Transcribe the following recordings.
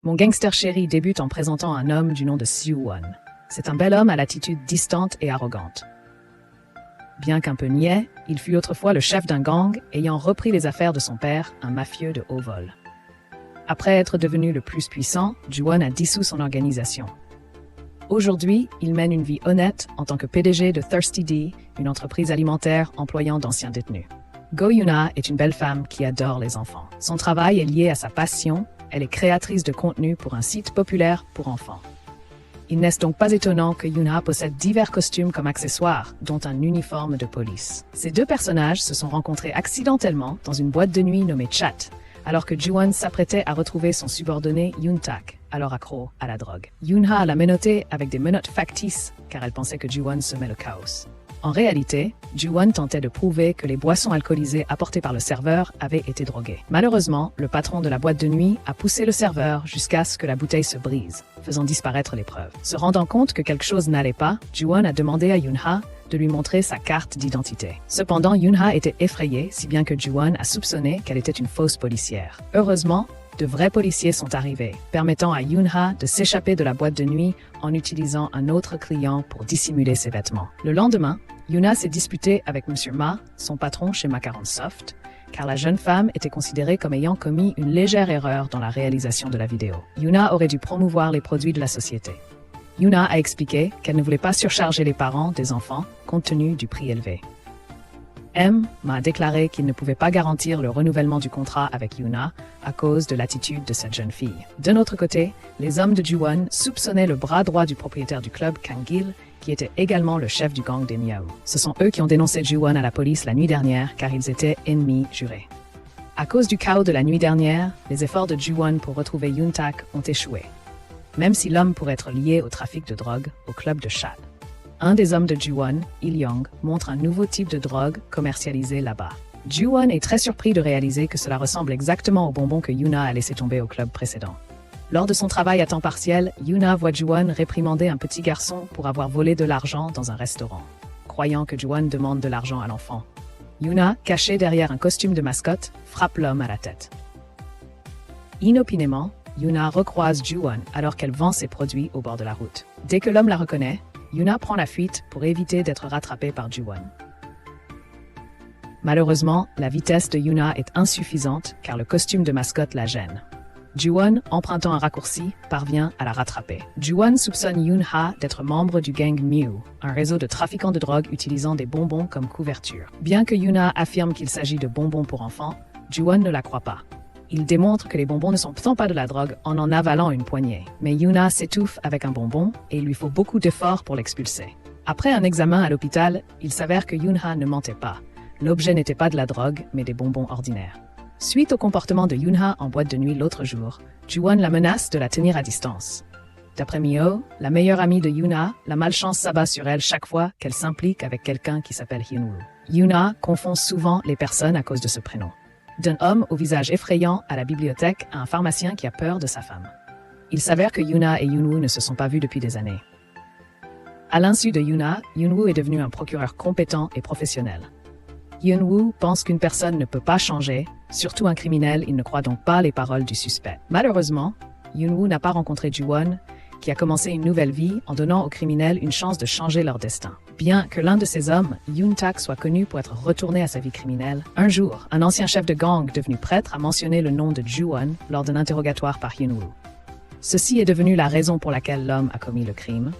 Mon gangster chéri débute en présentant un homme du nom de Siwon. C'est un bel homme à l'attitude distante et arrogante. Bien qu'un peu niais, il fut autrefois le chef d'un gang ayant repris les affaires de son père, un mafieux de haut vol. Après être devenu le plus puissant, Ju-won a dissous son organisation. Aujourd'hui, il mène une vie honnête en tant que PDG de Thirsty D, une entreprise alimentaire employant d'anciens détenus. Go Yoona est une belle femme qui adore les enfants. Son travail est lié à sa passion, elle est créatrice de contenu pour un site populaire pour enfants. Il n'est donc pas étonnant que Yoona possède divers costumes comme accessoires, dont un uniforme de police. Ces deux personnages se sont rencontrés accidentellement dans une boîte de nuit nommée Chat, alors que Ju-won s'apprêtait à retrouver son subordonné Yoon-tak, alors accro à la drogue. Yoon-ha l'a menotté avec des menottes factices, car elle pensait que Ju-won semait le chaos. En réalité, Ju-won tentait de prouver que les boissons alcoolisées apportées par le serveur avaient été droguées. Malheureusement, le patron de la boîte de nuit a poussé le serveur jusqu'à ce que la bouteille se brise, faisant disparaître les preuves. Se rendant compte que quelque chose n'allait pas, Ju-won a demandé à Yoon-ha de lui montrer sa carte d'identité. Cependant, Yoon-ha était effrayée, si bien que Ju-won a soupçonné qu'elle était une fausse policière. Heureusement, de vrais policiers sont arrivés, permettant à Yoon-ha de s'échapper de la boîte de nuit en utilisant un autre client pour dissimuler ses vêtements. Le lendemain, Yoona s'est disputée avec M. Ma, son patron chez Macaron Soft, car la jeune femme était considérée comme ayant commis une légère erreur dans la réalisation de la vidéo. Yoona aurait dû promouvoir les produits de la société. Yoona a expliqué qu'elle ne voulait pas surcharger les parents des enfants, compte tenu du prix élevé. M m'a déclaré qu'il ne pouvait pas garantir le renouvellement du contrat avec Yoona à cause de l'attitude de cette jeune fille. D'un autre côté, les hommes de Ju-won soupçonnaient le bras droit du propriétaire du club, Kang-gil, qui était également le chef du gang des Miao. Ce sont eux qui ont dénoncé Ju-won à la police la nuit dernière car ils étaient ennemis jurés. À cause du chaos de la nuit dernière, les efforts de Ju-won pour retrouver Yoon-tak ont échoué. Même si l'homme pourrait être lié au trafic de drogue au club de Chat. Un des hommes de Ju-won, Il-young, montre un nouveau type de drogue commercialisé là-bas. Ju-won est très surpris de réaliser que cela ressemble exactement aux bonbons que Yoona a laissé tomber au club précédent. Lors de son travail à temps partiel, Yoona voit Ju-won réprimander un petit garçon pour avoir volé de l'argent dans un restaurant. Croyant que Ju-won demande de l'argent à l'enfant, Yoona, cachée derrière un costume de mascotte, frappe l'homme à la tête. Inopinément, Yoona recroise Ju-won alors qu'elle vend ses produits au bord de la route. Dès que l'homme la reconnaît, Yoona prend la fuite pour éviter d'être rattrapée par Ju-won. Malheureusement, la vitesse de Yoona est insuffisante car le costume de mascotte la gêne. Ju-won, empruntant un raccourci, parvient à la rattraper. Ju-won soupçonne Yoon-ha d'être membre du gang Mew, un réseau de trafiquants de drogue utilisant des bonbons comme couverture. Bien que Yoona affirme qu'il s'agit de bonbons pour enfants, Ju-won ne la croit pas. Il démontre que les bonbons ne sont pourtant pas de la drogue en avalant une poignée. Mais Yoona s'étouffe avec un bonbon et il lui faut beaucoup d'efforts pour l'expulser. Après un examen à l'hôpital, il s'avère que Yoon-ha ne mentait pas. L'objet n'était pas de la drogue, mais des bonbons ordinaires. Suite au comportement de Yoon-ha en boîte de nuit l'autre jour, Ju-won la menace de la tenir à distance. D'après Mio, la meilleure amie de Yoona, la malchance s'abat sur elle chaque fois qu'elle s'implique avec quelqu'un qui s'appelle Hyun-woo. Yoona confond souvent les personnes à cause de ce prénom. D'un homme au visage effrayant à la bibliothèque à un pharmacien qui a peur de sa femme. Il s'avère que Yoona et Hyun-woo ne se sont pas vus depuis des années. À l'insu de Yoona, Hyun-woo est devenu un procureur compétent et professionnel. Hyun-woo pense qu'une personne ne peut pas changer, surtout un criminel, il ne croit donc pas les paroles du suspect. Malheureusement, Hyun-woo n'a pas rencontré Ju-won, qui a commencé une nouvelle vie en donnant aux criminels une chance de changer leur destin. Bien que l'un de ces hommes, Yoon-tak, soit connu pour être retourné à sa vie criminelle, un jour, un ancien chef de gang devenu prêtre a mentionné le nom de Ju-won lors d'un interrogatoire par Hyun-woo. Ceci est devenu la raison pour laquelle l'homme a commis le crime.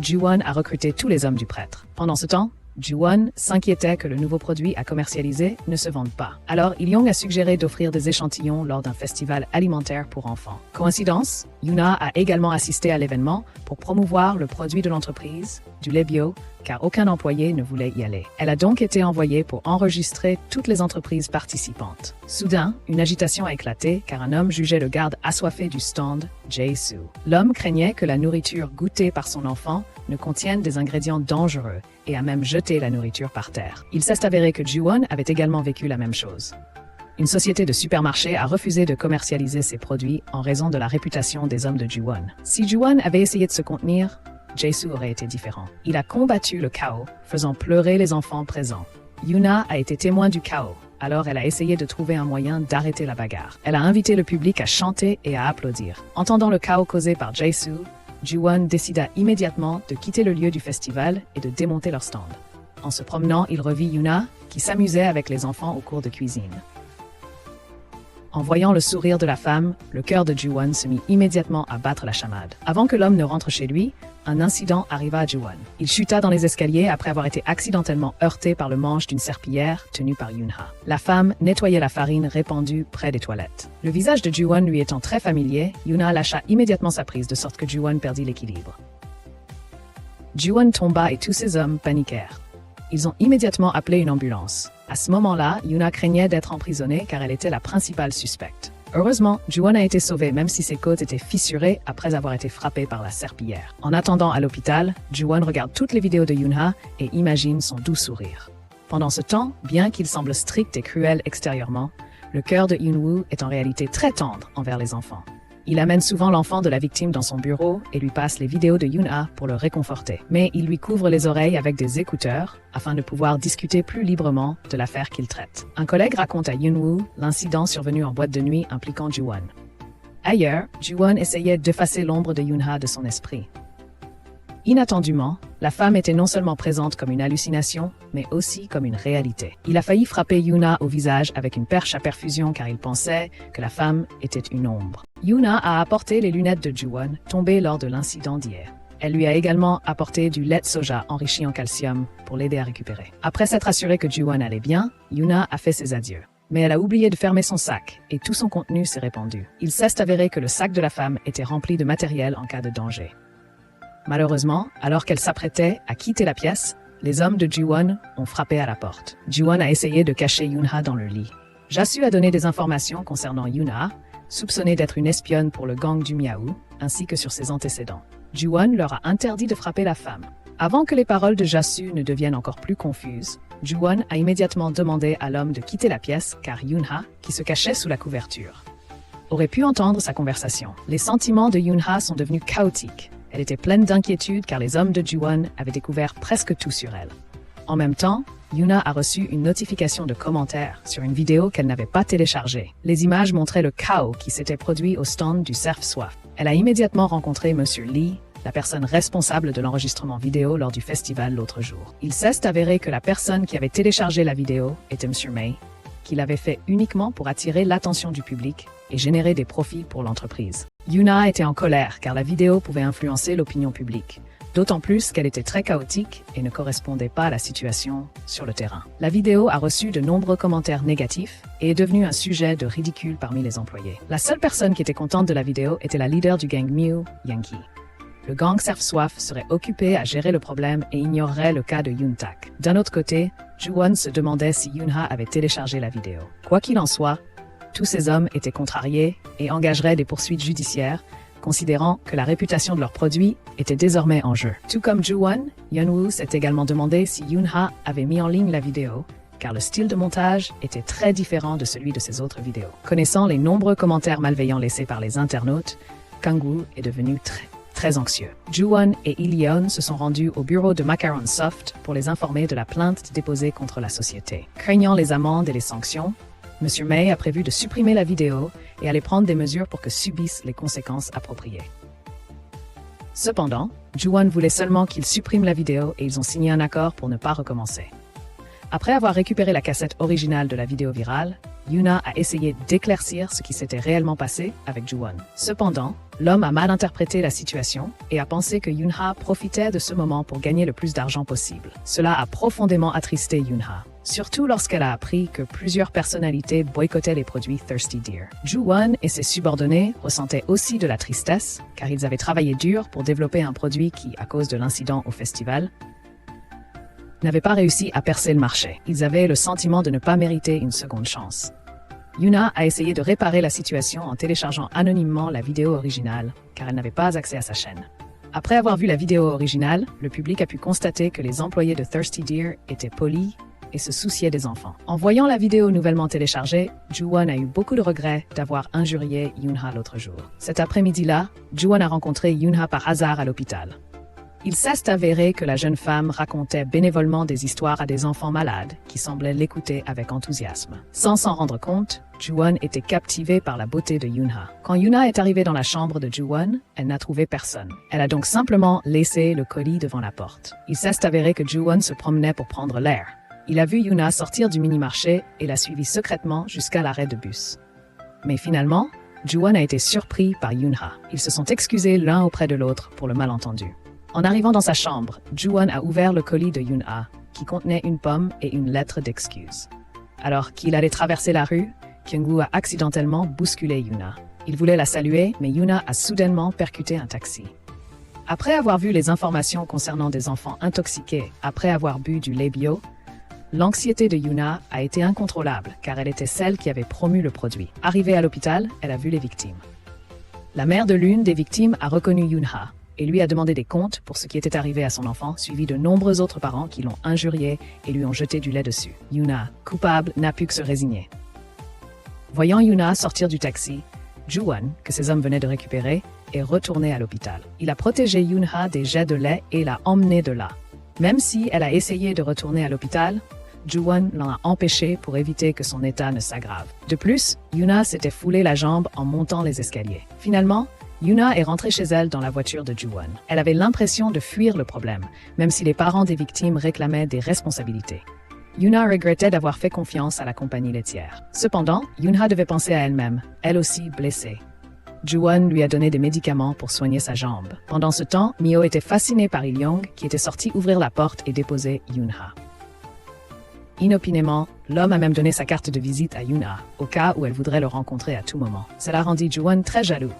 Ju-won a recruté tous les hommes du prêtre. Pendant ce temps, Ju-won s'inquiétait que le nouveau produit à commercialiser ne se vende pas. Alors, Il-young a suggéré d'offrir des échantillons lors d'un festival alimentaire pour enfants. Coïncidence, Yoona a également assisté à l'événement pour promouvoir le produit de l'entreprise, du lait bio, car aucun employé ne voulait y aller. Elle a donc été envoyée pour enregistrer toutes les entreprises participantes. Soudain, une agitation a éclaté car un homme jugeait le garde assoiffé du stand, Jae-soo. L'homme craignait que la nourriture goûtée par son enfant ne contienne des ingrédients dangereux et a même jeté la nourriture par terre. Il s'est avéré que Ju-won avait également vécu la même chose. Une société de supermarchés a refusé de commercialiser ses produits en raison de la réputation des hommes de Ju-won. Si Ju-won avait essayé de se contenir, Jae-soo aurait été différent. Il a combattu le chaos, faisant pleurer les enfants présents. Yoona a été témoin du chaos. alors elle a essayé de trouver un moyen d'arrêter la bagarre. Elle a invité le public à chanter et à applaudir. Entendant le chaos causé par Jae-soo, Ju-won décida immédiatement de quitter le lieu du festival et de démonter leur stand. En se promenant, il revit Yoona, qui s'amusait avec les enfants au cours de cuisine. En voyant le sourire de la femme, le cœur de Ju-won se mit immédiatement à battre la chamade. Avant que l'homme ne rentre chez lui, un incident arriva à Ju-won. Il chuta dans les escaliers après avoir été accidentellement heurté par le manche d'une serpillière tenue par Yoon-ha. La femme nettoyait la farine répandue près des toilettes. Le visage de Ju-won lui étant très familier, Yoon-ha lâcha immédiatement sa prise de sorte que Ju-won perdit l'équilibre. Ju-won tomba et tous ses hommes paniquèrent. Ils ont immédiatement appelé une ambulance. À ce moment-là, Yoona craignait d'être emprisonnée car elle était la principale suspecte. Heureusement, Ju-won a été sauvé même si ses côtes étaient fissurées après avoir été frappé par la serpillière. En attendant à l'hôpital, Ju-won regarde toutes les vidéos de Yoon-ha et imagine son doux sourire. Pendant ce temps, bien qu'il semble strict et cruel extérieurement, le cœur de Yoon-woo est en réalité très tendre envers les enfants. Il amène souvent l'enfant de la victime dans son bureau et lui passe les vidéos de Yoon-ha pour le réconforter. Mais il lui couvre les oreilles avec des écouteurs afin de pouvoir discuter plus librement de l'affaire qu'il traite. Un collègue raconte à Yoon-woo l'incident survenu en boîte de nuit impliquant Ju-won. Ailleurs, Ju-won essayait d'effacer l'ombre de Yoon-ha de son esprit. Inattendument, la femme était non seulement présente comme une hallucination, mais aussi comme une réalité. Il a failli frapper Yoona au visage avec une perche à perfusion car il pensait que la femme était une ombre. Yoona a apporté les lunettes de Ju-won, tombées lors de l'incident d'hier. Elle lui a également apporté du lait de soja enrichi en calcium pour l'aider à récupérer. Après s'être assurée que Ju-won allait bien, Yoona a fait ses adieux. Mais elle a oublié de fermer son sac et tout son contenu s'est répandu. Il s'est avéré que le sac de la femme était rempli de matériel en cas de danger. Malheureusement, alors qu'elle s'apprêtait à quitter la pièce, les hommes de Ju-won ont frappé à la porte. Ju-won a essayé de cacher Yoon-ha dans le lit. Jasu a donné des informations concernant Yoon-ha, soupçonnée d'être une espionne pour le gang du Miaou, ainsi que sur ses antécédents. Ju-won leur a interdit de frapper la femme. Avant que les paroles de Jasu ne deviennent encore plus confuses, Ju-won a immédiatement demandé à l'homme de quitter la pièce car Yoon-ha, qui se cachait sous la couverture, aurait pu entendre sa conversation. Les sentiments de Yoon-ha sont devenus chaotiques. Elle était pleine d'inquiétude car les hommes de Ju-won avaient découvert presque tout sur elle. En même temps, Yoona a reçu une notification de commentaire sur une vidéo qu'elle n'avait pas téléchargée. Les images montraient le chaos qui s'était produit au stand du Surf Soif. Elle a immédiatement rencontré Monsieur Lee, la personne responsable de l'enregistrement vidéo lors du festival l'autre jour. Il s'est avéré que la personne qui avait téléchargé la vidéo était Monsieur May, qui l'avait fait uniquement pour attirer l'attention du public et générer des profits pour l'entreprise. Yoona était en colère car la vidéo pouvait influencer l'opinion publique, d'autant plus qu'elle était très chaotique et ne correspondait pas à la situation sur le terrain. La vidéo a reçu de nombreux commentaires négatifs et est devenue un sujet de ridicule parmi les employés. La seule personne qui était contente de la vidéo était la leader du gang Miu, Yankee. Le gang Surf Soif serait occupé à gérer le problème et ignorerait le cas de Yoon-tak. D'un autre côté, Ju-won se demandait si Yoon-ha avait téléchargé la vidéo. Quoi qu'il en soit, tous ces hommes étaient contrariés et engageraient des poursuites judiciaires, considérant que la réputation de leurs produits était désormais en jeu. Tout comme Ju-won, Yeon-woo s'est également demandé si Yoon-ha avait mis en ligne la vidéo, car le style de montage était très différent de celui de ses autres vidéos. Connaissant les nombreux commentaires malveillants laissés par les internautes, Kang-woo est devenu très anxieux. Ju-won et Lee-yeon se sont rendus au bureau de Macaron Soft pour les informer de la plainte déposée contre la société. Craignant les amendes et les sanctions, Monsieur May a prévu de supprimer la vidéo et allait prendre des mesures pour que subissent les conséquences appropriées. Cependant, Ju-won voulait seulement qu'ils suppriment la vidéo et ils ont signé un accord pour ne pas recommencer. Après avoir récupéré la cassette originale de la vidéo virale, Yoona a essayé d'éclaircir ce qui s'était réellement passé avec Ju-won. Cependant, l'homme a mal interprété la situation et a pensé que Yoon-ha profitait de ce moment pour gagner le plus d'argent possible. Cela a profondément attristé Yoon-ha, surtout lorsqu'elle a appris que plusieurs personnalités boycottaient les produits Thirsty Deer. Ju-won et ses subordonnés ressentaient aussi de la tristesse car ils avaient travaillé dur pour développer un produit qui, à cause de l'incident au festival, n'avait pas réussi à percer le marché. Ils avaient le sentiment de ne pas mériter une seconde chance. Yoona a essayé de réparer la situation en téléchargeant anonymement la vidéo originale, car elle n'avait pas accès à sa chaîne. Après avoir vu la vidéo originale, le public a pu constater que les employés de Thirsty Deer étaient polis et se souciaient des enfants. En voyant la vidéo nouvellement téléchargée, Ju-won a eu beaucoup de regrets d'avoir injurié Yoon-ha l'autre jour. Cet après-midi-là, Ju-won a rencontré Yoon-ha par hasard à l'hôpital. Il s'est avéré que la jeune femme racontait bénévolement des histoires à des enfants malades qui semblaient l'écouter avec enthousiasme. Sans s'en rendre compte, Ju-won était captivée par la beauté de Yoon-ha. Quand Yoon-ha est arrivée dans la chambre de Ju-won, elle n'a trouvé personne. Elle a donc simplement laissé le colis devant la porte. Il s'est avéré que Ju-won se promenait pour prendre l'air. Il a vu Yoon-ha sortir du mini-marché et l'a suivi secrètement jusqu'à l'arrêt de bus. Mais finalement, Ju-won a été surpris par Yoon-ha. Ils se sont excusés l'un auprès de l'autre pour le malentendu. En arrivant dans sa chambre, Ju-won a ouvert le colis de Yoon-ha, qui contenait une pomme et une lettre d'excuse. Alors qu'il allait traverser la rue, Kyung-woo a accidentellement bousculé Yoon-ha. Il voulait la saluer, mais Yoon-ha a soudainement percuté un taxi. Après avoir vu les informations concernant des enfants intoxiqués après avoir bu du lait bio, l'anxiété de Yoon-ha a été incontrôlable car elle était celle qui avait promu le produit. Arrivée à l'hôpital, elle a vu les victimes. La mère de l'une des victimes a reconnu Yoon-ha et lui a demandé des comptes pour ce qui était arrivé à son enfant, suivi de nombreux autres parents qui l'ont injurié et lui ont jeté du lait dessus. Yoon-ha, coupable, n'a pu que se résigner. Voyant Yoon-ha sortir du taxi, Ju-won, que ses hommes venaient de récupérer, est retourné à l'hôpital. Il a protégé Yoon-ha des jets de lait et l'a emmené de là. Même si elle a essayé de retourner à l'hôpital, Ju-won l'en a empêché pour éviter que son état ne s'aggrave. De plus, Yoon-ha s'était foulé la jambe en montant les escaliers. Finalement, Yoon-ha est rentrée chez elle dans la voiture de Ju-won. Elle avait l'impression de fuir le problème, même si les parents des victimes réclamaient des responsabilités. Yoon-ha regrettait d'avoir fait confiance à la compagnie laitière. Cependant, Yoon-ha devait penser à elle-même, elle aussi blessée. Ju-won lui a donné des médicaments pour soigner sa jambe. Pendant ce temps, Myo était fascinée par Il-young, qui était sorti ouvrir la porte et déposer Yoon-ha. Inopinément, l'homme a même donné sa carte de visite à Yoon-ha, au cas où elle voudrait le rencontrer à tout moment. Cela rendit Ju-won très jaloux.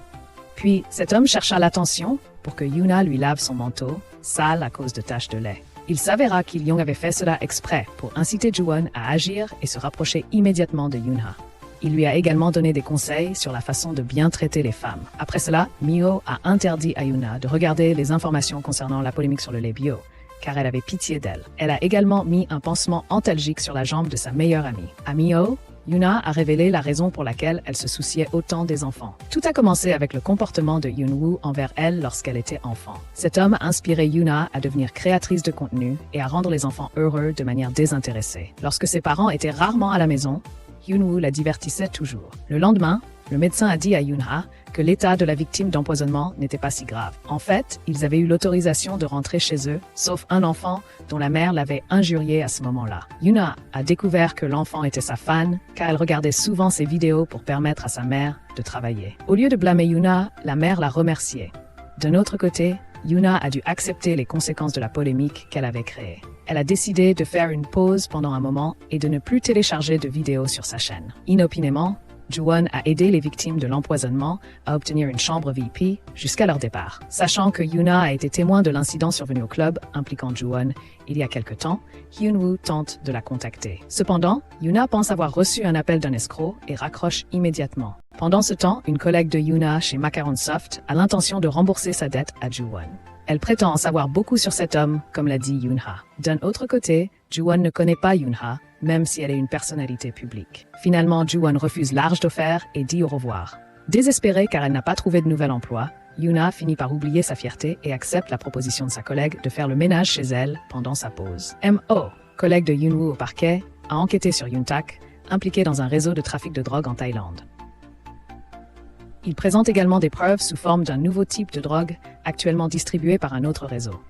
Puis, cet homme chercha l'attention pour que Yoon-ha lui lave son manteau, sale à cause de taches de lait. Il s'avéra qu'Il-young avait fait cela exprès pour inciter Ju-won à agir et se rapprocher immédiatement de Yoon-ha. Il lui a également donné des conseils sur la façon de bien traiter les femmes. Après cela, Myo a interdit à Yoon-ha de regarder les informations concernant la polémique sur le lait bio, car elle avait pitié d'elle. Elle a également mis un pansement antalgique sur la jambe de sa meilleure amie. À Myo, Yoon-ha a révélé la raison pour laquelle elle se souciait autant des enfants. Tout a commencé avec le comportement de Yoon-woo envers elle lorsqu'elle était enfant. Cet homme a inspiré Yoon-ha à devenir créatrice de contenu et à rendre les enfants heureux de manière désintéressée. Lorsque ses parents étaient rarement à la maison, Yoon-woo la divertissait toujours. Le lendemain, le médecin a dit à Yoon-ha que l'état de la victime d'empoisonnement n'était pas si grave. En fait, ils avaient eu l'autorisation de rentrer chez eux, sauf un enfant dont la mère l'avait injurié à ce moment-là. Yoon-ha a découvert que l'enfant était sa fan, car elle regardait souvent ses vidéos pour permettre à sa mère de travailler. Au lieu de blâmer Yoon-ha, la mère l'a remerciée. D'un autre côté, Yoon-ha a dû accepter les conséquences de la polémique qu'elle avait créée. Elle a décidé de faire une pause pendant un moment et de ne plus télécharger de vidéos sur sa chaîne. Inopinément, Ju-won a aidé les victimes de l'empoisonnement à obtenir une chambre VIP jusqu'à leur départ. Sachant que Yoon-ha a été témoin de l'incident survenu au club impliquant Ju-won il y a quelque temps, Hyun-woo tente de la contacter. Cependant, Yoon-ha pense avoir reçu un appel d'un escroc et raccroche immédiatement. Pendant ce temps, une collègue de Yoon-ha chez Macaron Soft a l'intention de rembourser sa dette à Ju-won. Elle prétend en savoir beaucoup sur cet homme, comme l'a dit Yoon-ha. D'un autre côté, Ju-won ne connaît pas Yoon-ha, même si elle est une personnalité publique. Finalement, Ju-won refuse l'argent d'offert et dit au revoir. Désespérée car elle n'a pas trouvé de nouvel emploi, Yoon-ha finit par oublier sa fierté et accepte la proposition de sa collègue de faire le ménage chez elle pendant sa pause. M.O., collègue de Yoon-woo au parquet, a enquêté sur Yoon-tak, impliqué dans un réseau de trafic de drogue en Thaïlande. Il présente également des preuves sous forme d'un nouveau type de drogue actuellement distribué par un autre réseau.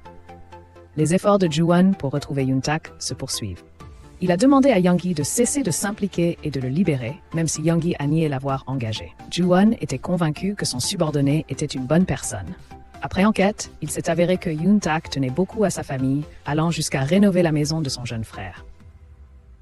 Les efforts de Ju-won pour retrouver Yoon-tak se poursuivent. Il a demandé à Young-gi de cesser de s'impliquer et de le libérer, même si Young-gi a nié l'avoir engagé. Ju-won était convaincu que son subordonné était une bonne personne. Après enquête, il s'est avéré que Yoon-tak tenait beaucoup à sa famille, allant jusqu'à rénover la maison de son jeune frère.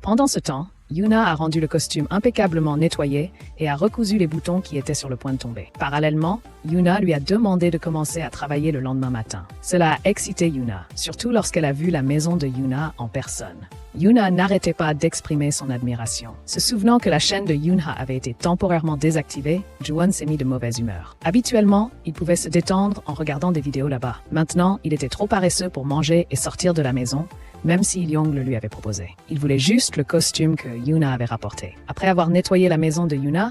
Pendant ce temps, Yoon-ha a rendu le costume impeccablement nettoyé et a recousu les boutons qui étaient sur le point de tomber. Parallèlement, Yoon-ha lui a demandé de commencer à travailler le lendemain matin. Cela a excité Yoon-ha, surtout lorsqu'elle a vu la maison de Yoon-ha en personne. Yoon-ha n'arrêtait pas d'exprimer son admiration. Se souvenant que la chaîne de Yoon-ha avait été temporairement désactivée, Ju-won s'est mis de mauvaise humeur. Habituellement, il pouvait se détendre en regardant des vidéos là-bas. Maintenant, il était trop paresseux pour manger et sortir de la maison, même si Il-young le lui avait proposé. Il voulait juste le costume que Yoon-ha avait rapporté. Après avoir nettoyé la maison de Yoon-ha,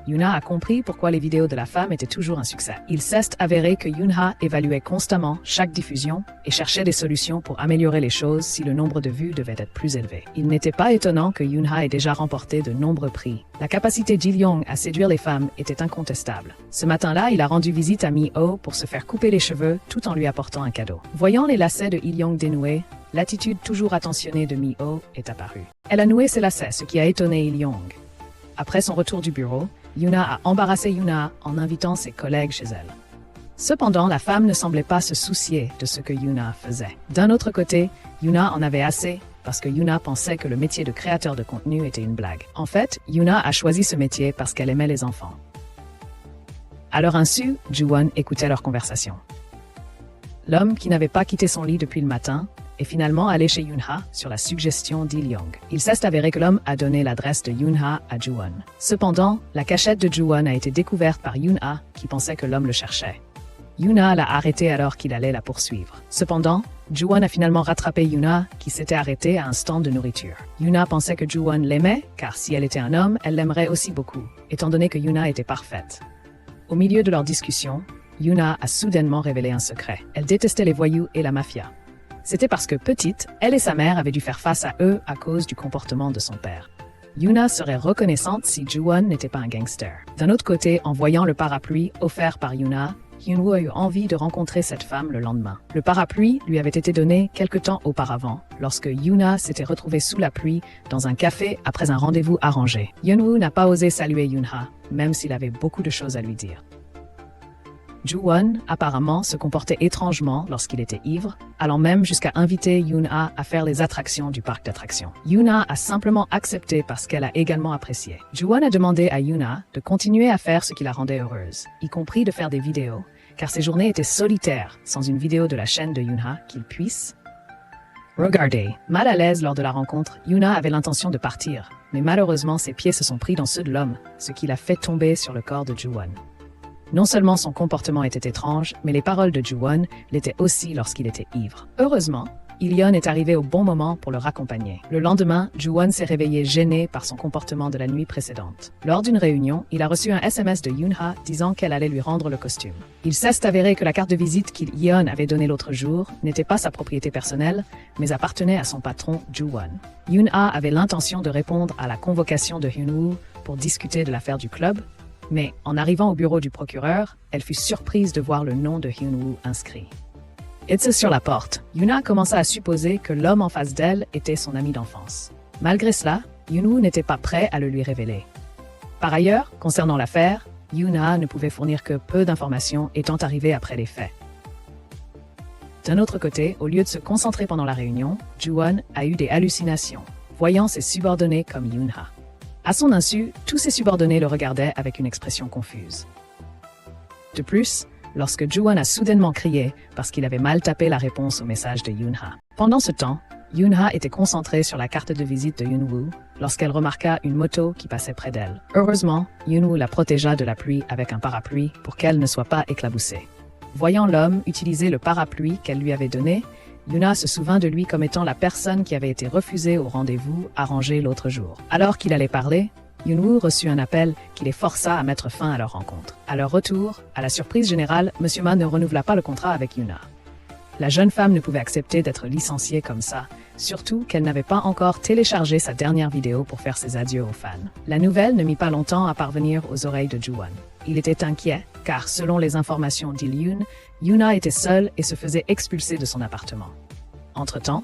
Yoon-ha a compris pourquoi les vidéos de la femme étaient toujours un succès. Il s'est avéré que Yoon-ha évaluait constamment chaque diffusion et cherchait des solutions pour améliorer les choses si le nombre de vues devait être plus élevé. Il n'était pas étonnant que Yoon-ha ait déjà remporté de nombreux prix. La capacité d'Il-young à séduire les femmes était incontestable. Ce matin-là, il a rendu visite à Mi-oh pour se faire couper les cheveux tout en lui apportant un cadeau. Voyant les lacets de Il-young dénoués, l'attitude toujours attentionnée de Mi-oh est apparue. Elle a noué ses lacets, ce qui a étonné Il-young. Après son retour du bureau, Yoon-ha a embarrassé Yoon-ha en invitant ses collègues chez elle. Cependant, la femme ne semblait pas se soucier de ce que Yoon-ha faisait. D'un autre côté, Yoon-ha en avait assez parce que Yoon-ha pensait que le métier de créateur de contenu était une blague. En fait, Yoon-ha a choisi ce métier parce qu'elle aimait les enfants. À leur insu, Ju-won écoutait leur conversation. L'homme qui n'avait pas quitté son lit depuis le matin est finalement allé chez Yoon-ha sur la suggestion d'Il-young. Il s'est avéré que l'homme a donné l'adresse de Yoon-ha à Ju-won. Cependant, la cachette de Ju-won a été découverte par Yoon-ha qui pensait que l'homme le cherchait. Yoon-ha l'a arrêté alors qu'il allait la poursuivre. Cependant, Ju-won a finalement rattrapé Yoon-ha qui s'était arrêté à un stand de nourriture. Yoon-ha pensait que Ju-won l'aimait car si elle était un homme, elle l'aimerait aussi beaucoup, étant donné que Yoon-ha était parfaite. Au milieu de leur discussion, Yoon-ha a soudainement révélé un secret. Elle détestait les voyous et la mafia. C'était parce que petite, elle et sa mère avaient dû faire face à eux à cause du comportement de son père. Yoon-ha serait reconnaissante si Ju-won n'était pas un gangster. D'un autre côté, en voyant le parapluie offert par Yoon-ha, Hyun-woo a eu envie de rencontrer cette femme le lendemain. Le parapluie lui avait été donné quelque temps auparavant, lorsque Yoon-ha s'était retrouvée sous la pluie dans un café après un rendez-vous arrangé. Hyun-woo n'a pas osé saluer Yoon-ha, même s'il avait beaucoup de choses à lui dire. Ju-won, apparemment, se comportait étrangement lorsqu'il était ivre, allant même jusqu'à inviter Yoon-ha à faire les attractions du parc d'attractions. Yoon-ha a simplement accepté parce qu'elle a également apprécié. Ju-won a demandé à Yoon-ha de continuer à faire ce qui la rendait heureuse, y compris de faire des vidéos, car ses journées étaient solitaires sans une vidéo de la chaîne de Yoon-ha qu'il puisse regarder. Mal à l'aise lors de la rencontre, Yoon-ha avait l'intention de partir, mais malheureusement ses pieds se sont pris dans ceux de l'homme, ce qui l'a fait tomber sur le corps de Ju-won. Non seulement son comportement était étrange, mais les paroles de Ju-won l'étaient aussi lorsqu'il était ivre. Heureusement, Il-yeon est arrivé au bon moment pour le raccompagner. Le lendemain, Ju-won s'est réveillé gêné par son comportement de la nuit précédente. Lors d'une réunion, il a reçu un SMS de Yoon-ha disant qu'elle allait lui rendre le costume. Il s'est avéré que la carte de visite qu'Il-yeon avait donnée l'autre jour n'était pas sa propriété personnelle, mais appartenait à son patron, Ju-won. Yoon-ha avait l'intention de répondre à la convocation de Hyun-woo pour discuter de l'affaire du club, mais en arrivant au bureau du procureur, elle fut surprise de voir le nom de Hyun-woo inscrit. Et sur la porte, Yoon-ha commença à supposer que l'homme en face d'elle était son ami d'enfance. Malgré cela, Hyun-woo n'était pas prêt à le lui révéler. Par ailleurs, concernant l'affaire, Yoon-ha ne pouvait fournir que peu d'informations étant arrivé après les faits. D'un autre côté, au lieu de se concentrer pendant la réunion, Ju-won a eu des hallucinations, voyant ses subordonnés comme Yoon-ha. À son insu, tous ses subordonnés le regardaient avec une expression confuse. De plus, lorsque Ju-won a soudainement crié parce qu'il avait mal tapé la réponse au message de Yoon-ha. Pendant ce temps, Yoon-ha était concentrée sur la carte de visite de Hyun-woo lorsqu'elle remarqua une moto qui passait près d'elle. Heureusement, Hyun-woo la protégea de la pluie avec un parapluie pour qu'elle ne soit pas éclaboussée. Voyant l'homme utiliser le parapluie qu'elle lui avait donné, Yoon-ha se souvint de lui comme étant la personne qui avait été refusée au rendez-vous arrangé l'autre jour. Alors qu'il allait parler, Hyun-woo reçut un appel qui les força à mettre fin à leur rencontre. À leur retour, à la surprise générale, M. Ma ne renouvela pas le contrat avec Yoon-ha. La jeune femme ne pouvait accepter d'être licenciée comme ça, surtout qu'elle n'avait pas encore téléchargé sa dernière vidéo pour faire ses adieux aux fans. La nouvelle ne mit pas longtemps à parvenir aux oreilles de Ju-won. Il était inquiet, car selon les informations d'Il-yoon, Yoon-ha était seule et se faisait expulser de son appartement. Entre-temps,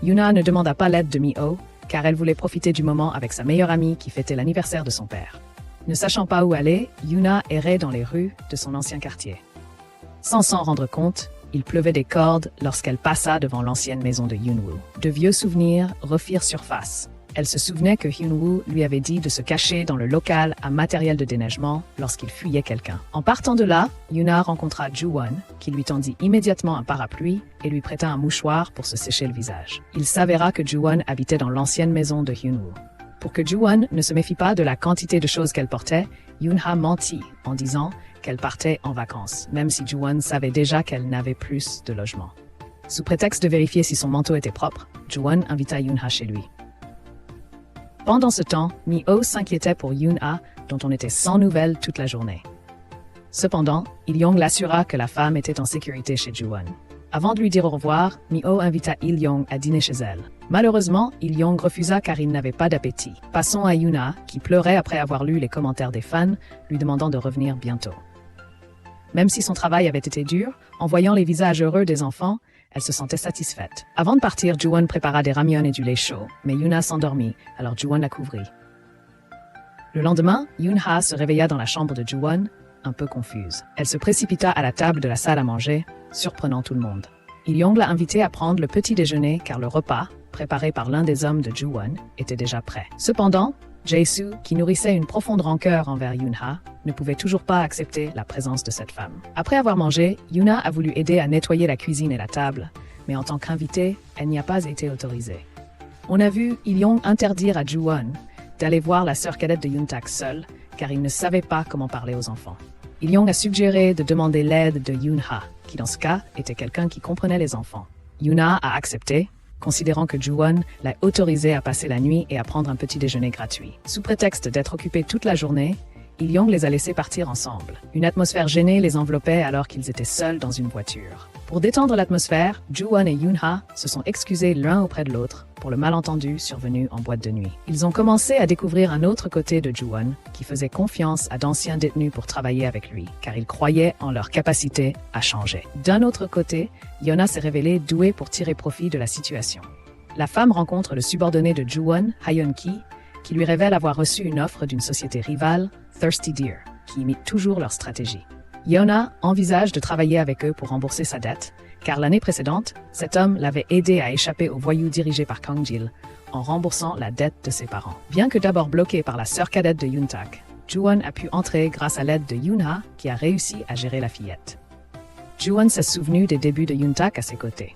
Yoon-ha ne demanda pas l'aide de Mi-oh, car elle voulait profiter du moment avec sa meilleure amie qui fêtait l'anniversaire de son père. Ne sachant pas où aller, Yoon-ha errait dans les rues de son ancien quartier. Sans s'en rendre compte, il pleuvait des cordes lorsqu'elle passa devant l'ancienne maison de Hyun-woo. De vieux souvenirs refirent surface. Elle se souvenait que Hyun-woo lui avait dit de se cacher dans le local à matériel de déneigement lorsqu'il fuyait quelqu'un. En partant de là, Yoon-ha rencontra Ju-won, qui lui tendit immédiatement un parapluie et lui prêta un mouchoir pour se sécher le visage. Il s'avéra que Ju-won habitait dans l'ancienne maison de Hyun-woo. Pour que Ju-won ne se méfie pas de la quantité de choses qu'elle portait, Yoon-ha mentit en disant qu'elle partait en vacances, même si Ju-won savait déjà qu'elle n'avait plus de logement. Sous prétexte de vérifier si son manteau était propre, Ju-won invita Yoon-ha chez lui. Pendant ce temps, Mi-oh s'inquiétait pour Yoon-ha dont on était sans nouvelles toute la journée. Cependant, Il-yong l'assura que la femme était en sécurité chez Ju-won. Avant de lui dire au revoir, Mi-oh invita Il-yong à dîner chez elle. Malheureusement, Il-yong refusa car il n'avait pas d'appétit. Passons à Yuna, qui pleurait après avoir lu les commentaires des fans, lui demandant de revenir bientôt. Même si son travail avait été dur, en voyant les visages heureux des enfants, elle se sentait satisfaite. Avant de partir, Ju-won prépara des ramyeon et du lait chaud, mais Yuna s'endormit, alors Ju-won la couvrit. Le lendemain, Yoon-ha se réveilla dans la chambre de Ju-won, un peu confuse. Elle se précipita à la table de la salle à manger, surprenant tout le monde. Il-yong l'a invitée à prendre le petit déjeuner car le repas, préparé par l'un des hommes de Ju-won, était déjà prêt. Cependant, Jae-soo, qui nourrissait une profonde rancœur envers Yoon-ha, ne pouvait toujours pas accepter la présence de cette femme. Après avoir mangé, Yoona a voulu aider à nettoyer la cuisine et la table, mais en tant qu'invitée, elle n'y a pas été autorisée. On a vu Il-yong interdire à Ju-won d'aller voir la sœur cadette de Yoon-tak seule, car il ne savait pas comment parler aux enfants. Il-yong a suggéré de demander l'aide de Yoon-ha, qui dans ce cas était quelqu'un qui comprenait les enfants. Yoona a accepté, considérant que Ju-won l'a autorisé à passer la nuit et à prendre un petit déjeuner gratuit. Sous prétexte d'être occupé toute la journée, Il-yong les a laissés partir ensemble. Une atmosphère gênée les enveloppait alors qu'ils étaient seuls dans une voiture. Pour détendre l'atmosphère, Ju-won et Yoon-ha se sont excusés l'un auprès de l'autre pour le malentendu survenu en boîte de nuit. Ils ont commencé à découvrir un autre côté de Ju-won, qui faisait confiance à d'anciens détenus pour travailler avec lui, car il croyait en leur capacité à changer. D'un autre côté, Yona s'est révélée douée pour tirer profit de la situation. La femme rencontre le subordonné de Ju-won, Ha-yeon-ki, qui lui révèle avoir reçu une offre d'une société rivale, Thirsty Deer, qui imite toujours leur stratégie. Yona envisage de travailler avec eux pour rembourser sa dette, car l'année précédente, cet homme l'avait aidé à échapper aux voyous dirigés par Kang-jil en remboursant la dette de ses parents. Bien que d'abord bloqué par la sœur cadette de Yoon-tak, Ju-won a pu entrer grâce à l'aide de Yoon-ha qui a réussi à gérer la fillette. Ju-won s'est souvenu des débuts de Yoon-tak à ses côtés.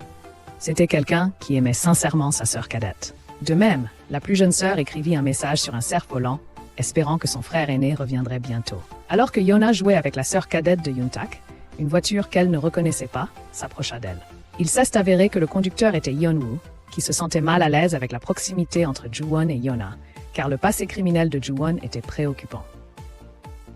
C'était quelqu'un qui aimait sincèrement sa sœur cadette. De même, la plus jeune sœur écrivit un message sur un cerf-volant, espérant que son frère aîné reviendrait bientôt. Alors que Yona jouait avec la sœur cadette de Yoon-tak, une voiture qu'elle ne reconnaissait pas s'approcha d'elle. Il s'est avéré que le conducteur était Yeon-woo, qui se sentait mal à l'aise avec la proximité entre Ju-won et Yona, car le passé criminel de Ju-won était préoccupant.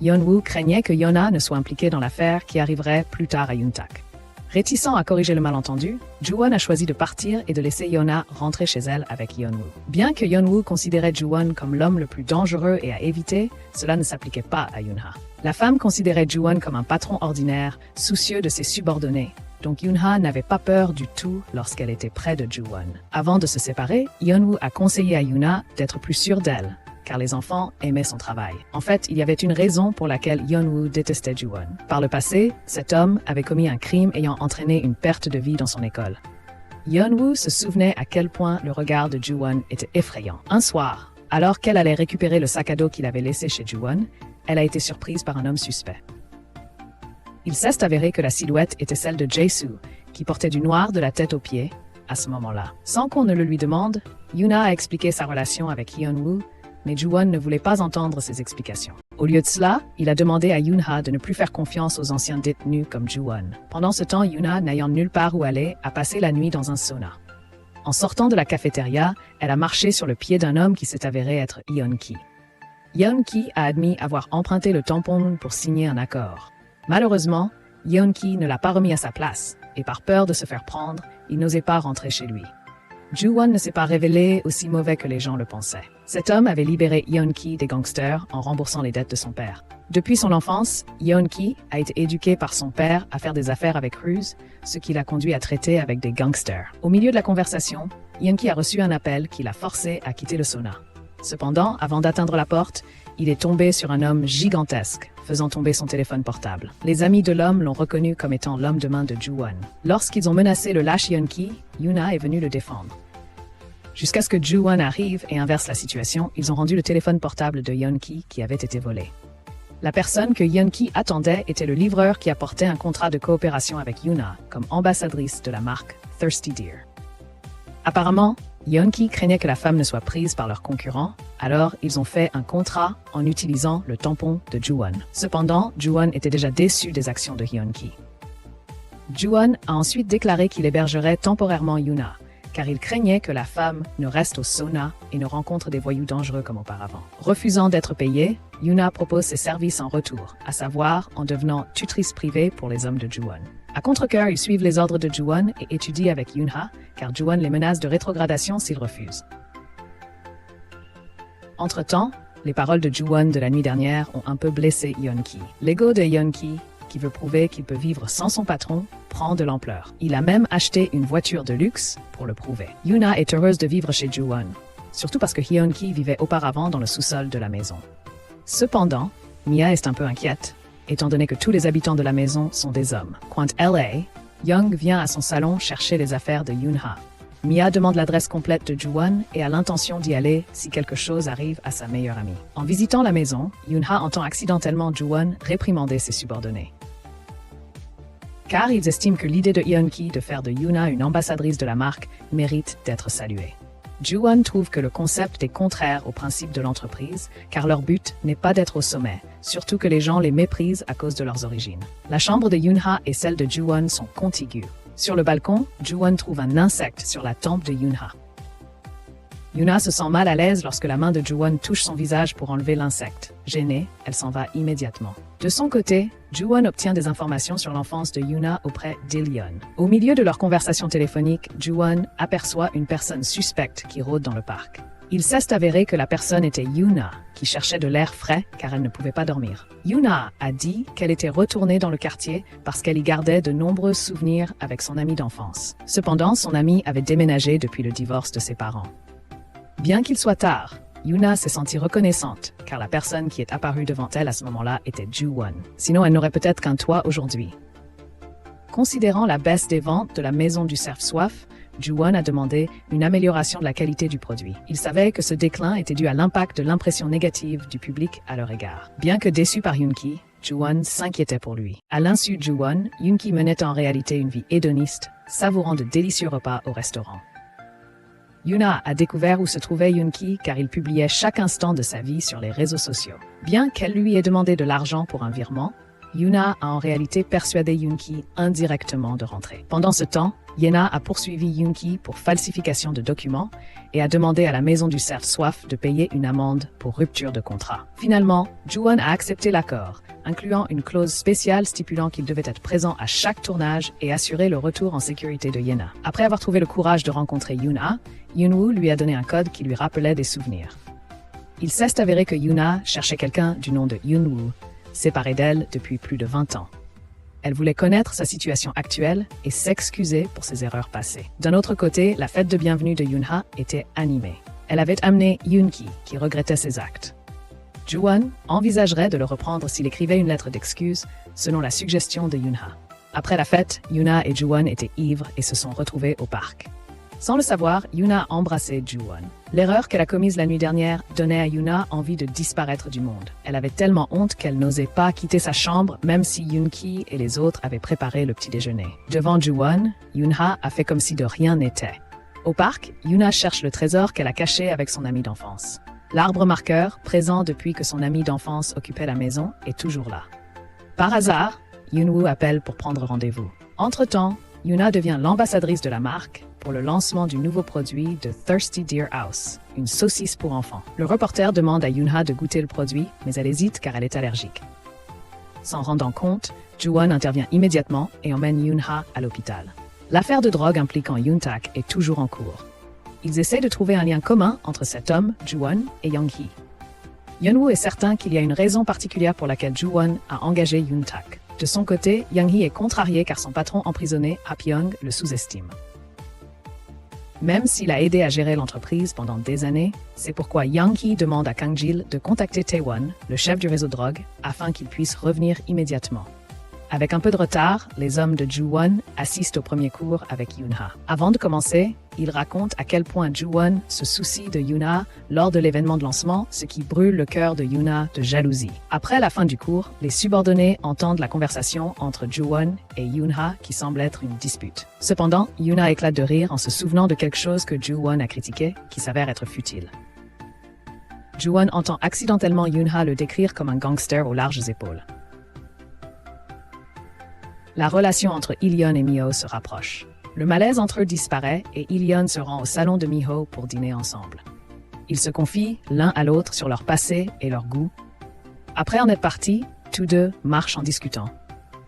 Yeon-woo craignait que Yona ne soit impliquée dans l'affaire qui arriverait plus tard à Yoon-tak. Réticent à corriger le malentendu, Ju-won a choisi de partir et de laisser Yona rentrer chez elle avec Yeon-woo. Bien que Yeon-woo considérait Ju-won comme l'homme le plus dangereux et à éviter, cela ne s'appliquait pas à Yoon-ha. La femme considérait Ju-won comme un patron ordinaire, soucieux de ses subordonnés, donc Yoon-ha n'avait pas peur du tout lorsqu'elle était près de Ju-won. Avant de se séparer, Yeon-woo a conseillé à Yoona d'être plus sûre d'elle, car les enfants aimaient son travail. En fait, il y avait une raison pour laquelle Yeon-woo détestait Ju-won. Par le passé, cet homme avait commis un crime ayant entraîné une perte de vie dans son école. Yeon-woo se souvenait à quel point le regard de Ju-won était effrayant. Un soir, alors qu'elle allait récupérer le sac à dos qu'il avait laissé chez Ju-won, elle a été surprise par un homme suspect. Il s'est avéré que la silhouette était celle de Jae-soo, qui portait du noir de la tête aux pieds, à ce moment-là. Sans qu'on ne le lui demande, Yoona a expliqué sa relation avec Yeon-woo, mais Ju-won ne voulait pas entendre ses explications. Au lieu de cela, il a demandé à Yoon-ha de ne plus faire confiance aux anciens détenus comme Ju-won. Pendant ce temps, Yoona, n'ayant nulle part où aller, a passé la nuit dans un sauna. En sortant de la cafétéria, elle a marché sur le pied d'un homme qui s'est avéré être Yeon-ki. Yeon-ki a admis avoir emprunté le tampon pour signer un accord. Malheureusement, Yeon-ki ne l'a pas remis à sa place, et par peur de se faire prendre, il n'osait pas rentrer chez lui. Ju-won ne s'est pas révélé aussi mauvais que les gens le pensaient. Cet homme avait libéré Yeon-ki des gangsters en remboursant les dettes de son père. Depuis son enfance, Yeon-ki a été éduqué par son père à faire des affaires avec ruse, ce qui l'a conduit à traiter avec des gangsters. Au milieu de la conversation, Yeon-ki a reçu un appel qui l'a forcé à quitter le sauna. Cependant, avant d'atteindre la porte, il est tombé sur un homme gigantesque, faisant tomber son téléphone portable. Les amis de l'homme l'ont reconnu comme étant l'homme de main de Ju-won. Lorsqu'ils ont menacé le lâche Yeon-ki, Yoona est venue le défendre. Jusqu'à ce que Ju-won arrive et inverse la situation, ils ont rendu le téléphone portable de Yeon-ki qui avait été volé. La personne que Yeon-ki attendait était le livreur qui apportait un contrat de coopération avec Yoona comme ambassadrice de la marque Thirsty Deer. Apparemment, Yeon-ki craignait que la femme ne soit prise par leurs concurrents, alors ils ont fait un contrat en utilisant le tampon de Ju-won. Cependant, Ju-won était déjà déçu des actions de Yeon-ki. Ju-won a ensuite déclaré qu'il hébergerait temporairement Yoona, car il craignait que la femme ne reste au sauna et ne rencontre des voyous dangereux comme auparavant. Refusant d'être payée, Yuna propose ses services en retour, à savoir en devenant tutrice privée pour les hommes de Ju-won. À contre-cœur, ils suivent les ordres de Ju-won et étudient avec Yunha, car Ju-won les menace de rétrogradation s'ils refusent. Entre-temps, les paroles de Ju-won de la nuit dernière ont un peu blessé Yeon-ki. L'ego de Yeon-ki, qui veut prouver qu'il peut vivre sans son patron, prend de l'ampleur. Il a même acheté une voiture de luxe pour le prouver. Yuna est heureuse de vivre chez Ju-won, surtout parce que Yeon-ki vivait auparavant dans le sous-sol de la maison. Cependant, Mia est un peu inquiète, étant donné que tous les habitants de la maison sont des hommes. Quant LA, Young vient à son salon chercher les affaires de Yunha. Mia demande l'adresse complète de Ju-won et a l'intention d'y aller si quelque chose arrive à sa meilleure amie. En visitant la maison, Yunha entend accidentellement Ju-won réprimander ses subordonnés. Car ils estiment que l'idée de Yeon-ki de faire de Yuna une ambassadrice de la marque mérite d'être saluée. Ju-won trouve que le concept est contraire aux principes de l'entreprise, car leur but n'est pas d'être au sommet, surtout que les gens les méprisent à cause de leurs origines. La chambre de Yunha et celle de Ju-won sont contiguës. Sur le balcon, Ju-won trouve un insecte sur la tempe de Yunha. Yuna se sent mal à l'aise lorsque la main de Ju-won touche son visage pour enlever l'insecte. Gênée, elle s'en va immédiatement. De son côté, Ju-won obtient des informations sur l'enfance de Yuna auprès d'Il-yeon. Au milieu de leur conversation téléphonique, Ju-won aperçoit une personne suspecte qui rôde dans le parc. Il s'est avéré que la personne était Yuna, qui cherchait de l'air frais car elle ne pouvait pas dormir. Yuna a dit qu'elle était retournée dans le quartier parce qu'elle y gardait de nombreux souvenirs avec son ami d'enfance. Cependant, son ami avait déménagé depuis le divorce de ses parents. Bien qu'il soit tard, Yuna s'est sentie reconnaissante car la personne qui est apparue devant elle à ce moment-là était Ju-won. Sinon, elle n'aurait peut-être qu'un toit aujourd'hui. Considérant la baisse des ventes de la maison du Cerf-Soif, Ju-won a demandé une amélioration de la qualité du produit. Il savait que ce déclin était dû à l'impact de l'impression négative du public à leur égard. Bien que déçu par Yoon-ki, Ju-won s'inquiétait pour lui. À l'insu de Ju-won, Yoon-ki menait en réalité une vie hédoniste, savourant de délicieux repas au restaurant. Yuna a découvert où se trouvait Yoon-ki car il publiait chaque instant de sa vie sur les réseaux sociaux. Bien qu'elle lui ait demandé de l'argent pour un virement, Yuna a en réalité persuadé Yoon-ki indirectement de rentrer. Pendant ce temps, Yena a poursuivi Yoon-ki pour falsification de documents et a demandé à la maison du Cerf-Soif de payer une amende pour rupture de contrat. Finalement, Ju-won a accepté l'accord, incluant une clause spéciale stipulant qu'il devait être présent à chaque tournage et assurer le retour en sécurité de Yena. Après avoir trouvé le courage de rencontrer Yuna, Yoon-woo lui a donné un code qui lui rappelait des souvenirs. Il s'est avéré que Yuna cherchait quelqu'un du nom de Yoon-woo, séparé d'elle depuis plus de 20 ans. Elle voulait connaître sa situation actuelle et s'excuser pour ses erreurs passées. D'un autre côté, la fête de bienvenue de Yunha était animée. Elle avait amené Yoon-ki, qui regrettait ses actes. Ju-won envisagerait de le reprendre s'il écrivait une lettre d'excuse, selon la suggestion de Yunha. Après la fête, Yuna et Ju-won étaient ivres et se sont retrouvés au parc. Sans le savoir, Yuna a embrassé Ju-won. L'erreur qu'elle a commise la nuit dernière donnait à Yuna envie de disparaître du monde. Elle avait tellement honte qu'elle n'osait pas quitter sa chambre, même si Yoon-ki et les autres avaient préparé le petit déjeuner. Devant Ju-won, Yunha a fait comme si de rien n'était. Au parc, Yuna cherche le trésor qu'elle a caché avec son ami d'enfance. L'arbre marqueur, présent depuis que son ami d'enfance occupait la maison, est toujours là. Par hasard, Yoon-woo appelle pour prendre rendez-vous. Entre-temps, Yuna devient l'ambassadrice de la marque pour le lancement du nouveau produit de Thirsty Deer House, une saucisse pour enfants. Le reporter demande à Yunha de goûter le produit, mais elle hésite car elle est allergique. S'en rendant compte, Ju-won intervient immédiatement et emmène Yunha à l'hôpital. L'affaire de drogue impliquant Yoon-tak est toujours en cours. Ils essaient de trouver un lien commun entre cet homme, Ju-won, et Young-hee. Yeon-woo est certain qu'il y a une raison particulière pour laquelle Ju-won a engagé Yoon-tak. De son côté, Young-hee est contrarié car son patron emprisonné, Ha-pyong, le sous-estime. Même s'il a aidé à gérer l'entreprise pendant des années, c'est pourquoi Young-hee demande à Kang-jil de contacter Tae-won, le chef du réseau de drogue, afin qu'il puisse revenir immédiatement. Avec un peu de retard, les hommes de Ju-won assistent au premier cours avec Yunha. Avant de commencer, ils racontent à quel point Ju-won se soucie de Yuna lors de l'événement de lancement, ce qui brûle le cœur de Yuna de jalousie. Après la fin du cours, les subordonnés entendent la conversation entre Ju-won et Yunha qui semble être une dispute. Cependant, Yuna éclate de rire en se souvenant de quelque chose que Ju-won a critiqué, qui s'avère être futile. Ju-won entend accidentellement Yunha le décrire comme un gangster aux larges épaules. La relation entre Il-yeon et Mio se rapproche. Le malaise entre eux disparaît et Ilyeon se rend au salon de Miho pour dîner ensemble. Ils se confient l'un à l'autre sur leur passé et leur goût. Après en être partis, tous deux marchent en discutant.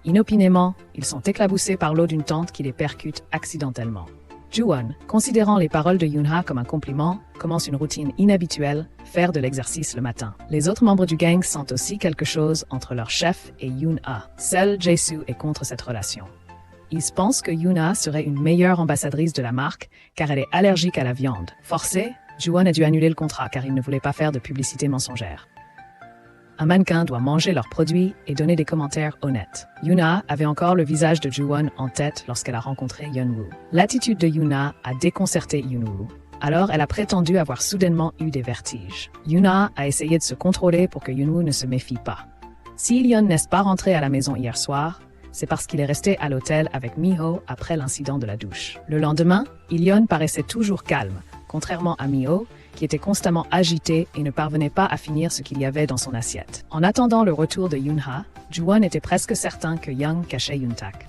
Inopinément, ils sont éclaboussés par l'eau d'une tante qui les percute accidentellement. Ju-won, considérant les paroles de Yoon-ha comme un compliment, commence une routine inhabituelle, faire de l'exercice le matin. Les autres membres du gang sentent aussi quelque chose entre leur chef et Yoon-ha. Seul Jae-soo est contre cette relation. Ils pensent que Yoon-ha serait une meilleure ambassadrice de la marque car elle est allergique à la viande. Forcé, Ju-won a dû annuler le contrat car il ne voulait pas faire de publicité mensongère. Un mannequin doit manger leurs produits et donner des commentaires honnêtes. Yoon-ha avait encore le visage de Ju-won en tête lorsqu'elle a rencontré Yeon-woo. L'attitude de Yoon-ha a déconcerté Yeon-woo. Alors elle a prétendu avoir soudainement eu des vertiges. Yoon-ha a essayé de se contrôler pour que Yeon-woo ne se méfie pas. Si Ilyeon n'est pas rentré à la maison hier soir, c'est parce qu'il est resté à l'hôtel avec Miho après l'incident de la douche. Le lendemain, Ilyeon paraissait toujours calme, contrairement à Miho, qui était constamment agité et ne parvenait pas à finir ce qu'il y avait dans son assiette. En attendant le retour de Yoon-ha, Ju-won était presque certain que Young cachait Yoon-tak.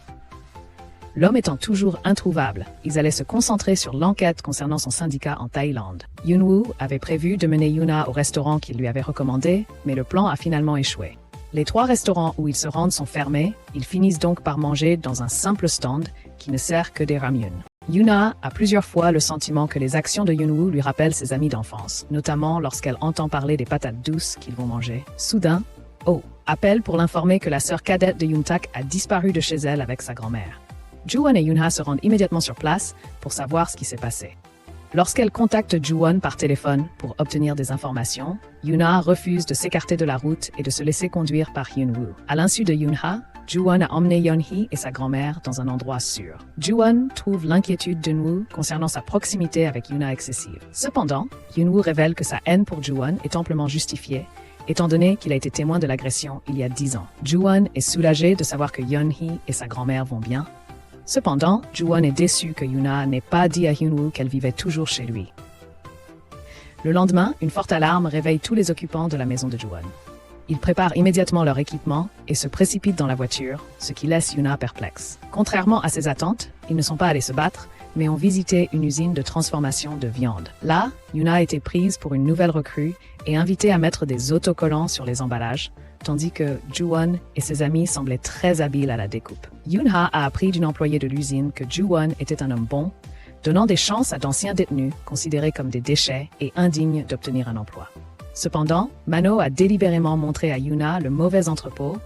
L'homme étant toujours introuvable, ils allaient se concentrer sur l'enquête concernant son syndicat en Thaïlande. Yoon-woo avait prévu de mener Yoon-ha au restaurant qu'il lui avait recommandé, mais le plan a finalement échoué. Les 3 restaurants où ils se rendent sont fermés, ils finissent donc par manger dans un simple stand qui ne sert que des ramyun. Yoon-ha a plusieurs fois le sentiment que les actions de Yeon-woo lui rappellent ses amis d'enfance, notamment lorsqu'elle entend parler des patates douces qu'ils vont manger. Soudain, appelle pour l'informer que la sœur cadette de Yoon-tak a disparu de chez elle avec sa grand-mère. Ju-won et Yoon-ha se rendent immédiatement sur place pour savoir ce qui s'est passé. Lorsqu'elle contacte Ju-won par téléphone pour obtenir des informations, Yoon-ha refuse de s'écarter de la route et de se laisser conduire par Yeon-woo. À l'insu de Yoon-ha, Ju-won a emmené Yeon-hee et sa grand-mère dans un endroit sûr. Ju-won trouve l'inquiétude d'Eun-woo concernant sa proximité avec Yoon-ha excessive. Cependant, Yeon-woo révèle que sa haine pour Ju-won est amplement justifiée, étant donné qu'il a été témoin de l'agression il y a 10 ans. Ju-won est soulagé de savoir que Yeon-hee et sa grand-mère vont bien. Cependant, Ju-won est déçu que Yoon-ha n'ait pas dit à Yeon-woo qu'elle vivait toujours chez lui. Le lendemain, une forte alarme réveille tous les occupants de la maison de Ju-won. Ils préparent immédiatement leur équipement et se précipitent dans la voiture, ce qui laisse Yoon-ha perplexe. Contrairement à ses attentes, ils ne sont pas allés se battre, mais ont visité une usine de transformation de viande. Là, Yoon-ha a été prise pour une nouvelle recrue et invitée à mettre des autocollants sur les emballages, tandis que Ju-won et ses amis semblaient très habiles à la découpe. Yoon-ha a appris d'une employée de l'usine que Ju-won était un homme bon, donnant des chances à d'anciens détenus considérés comme des déchets et indignes d'obtenir un emploi. Cependant, Mano a délibérément montré à Yoon-ha le mauvais entrepôt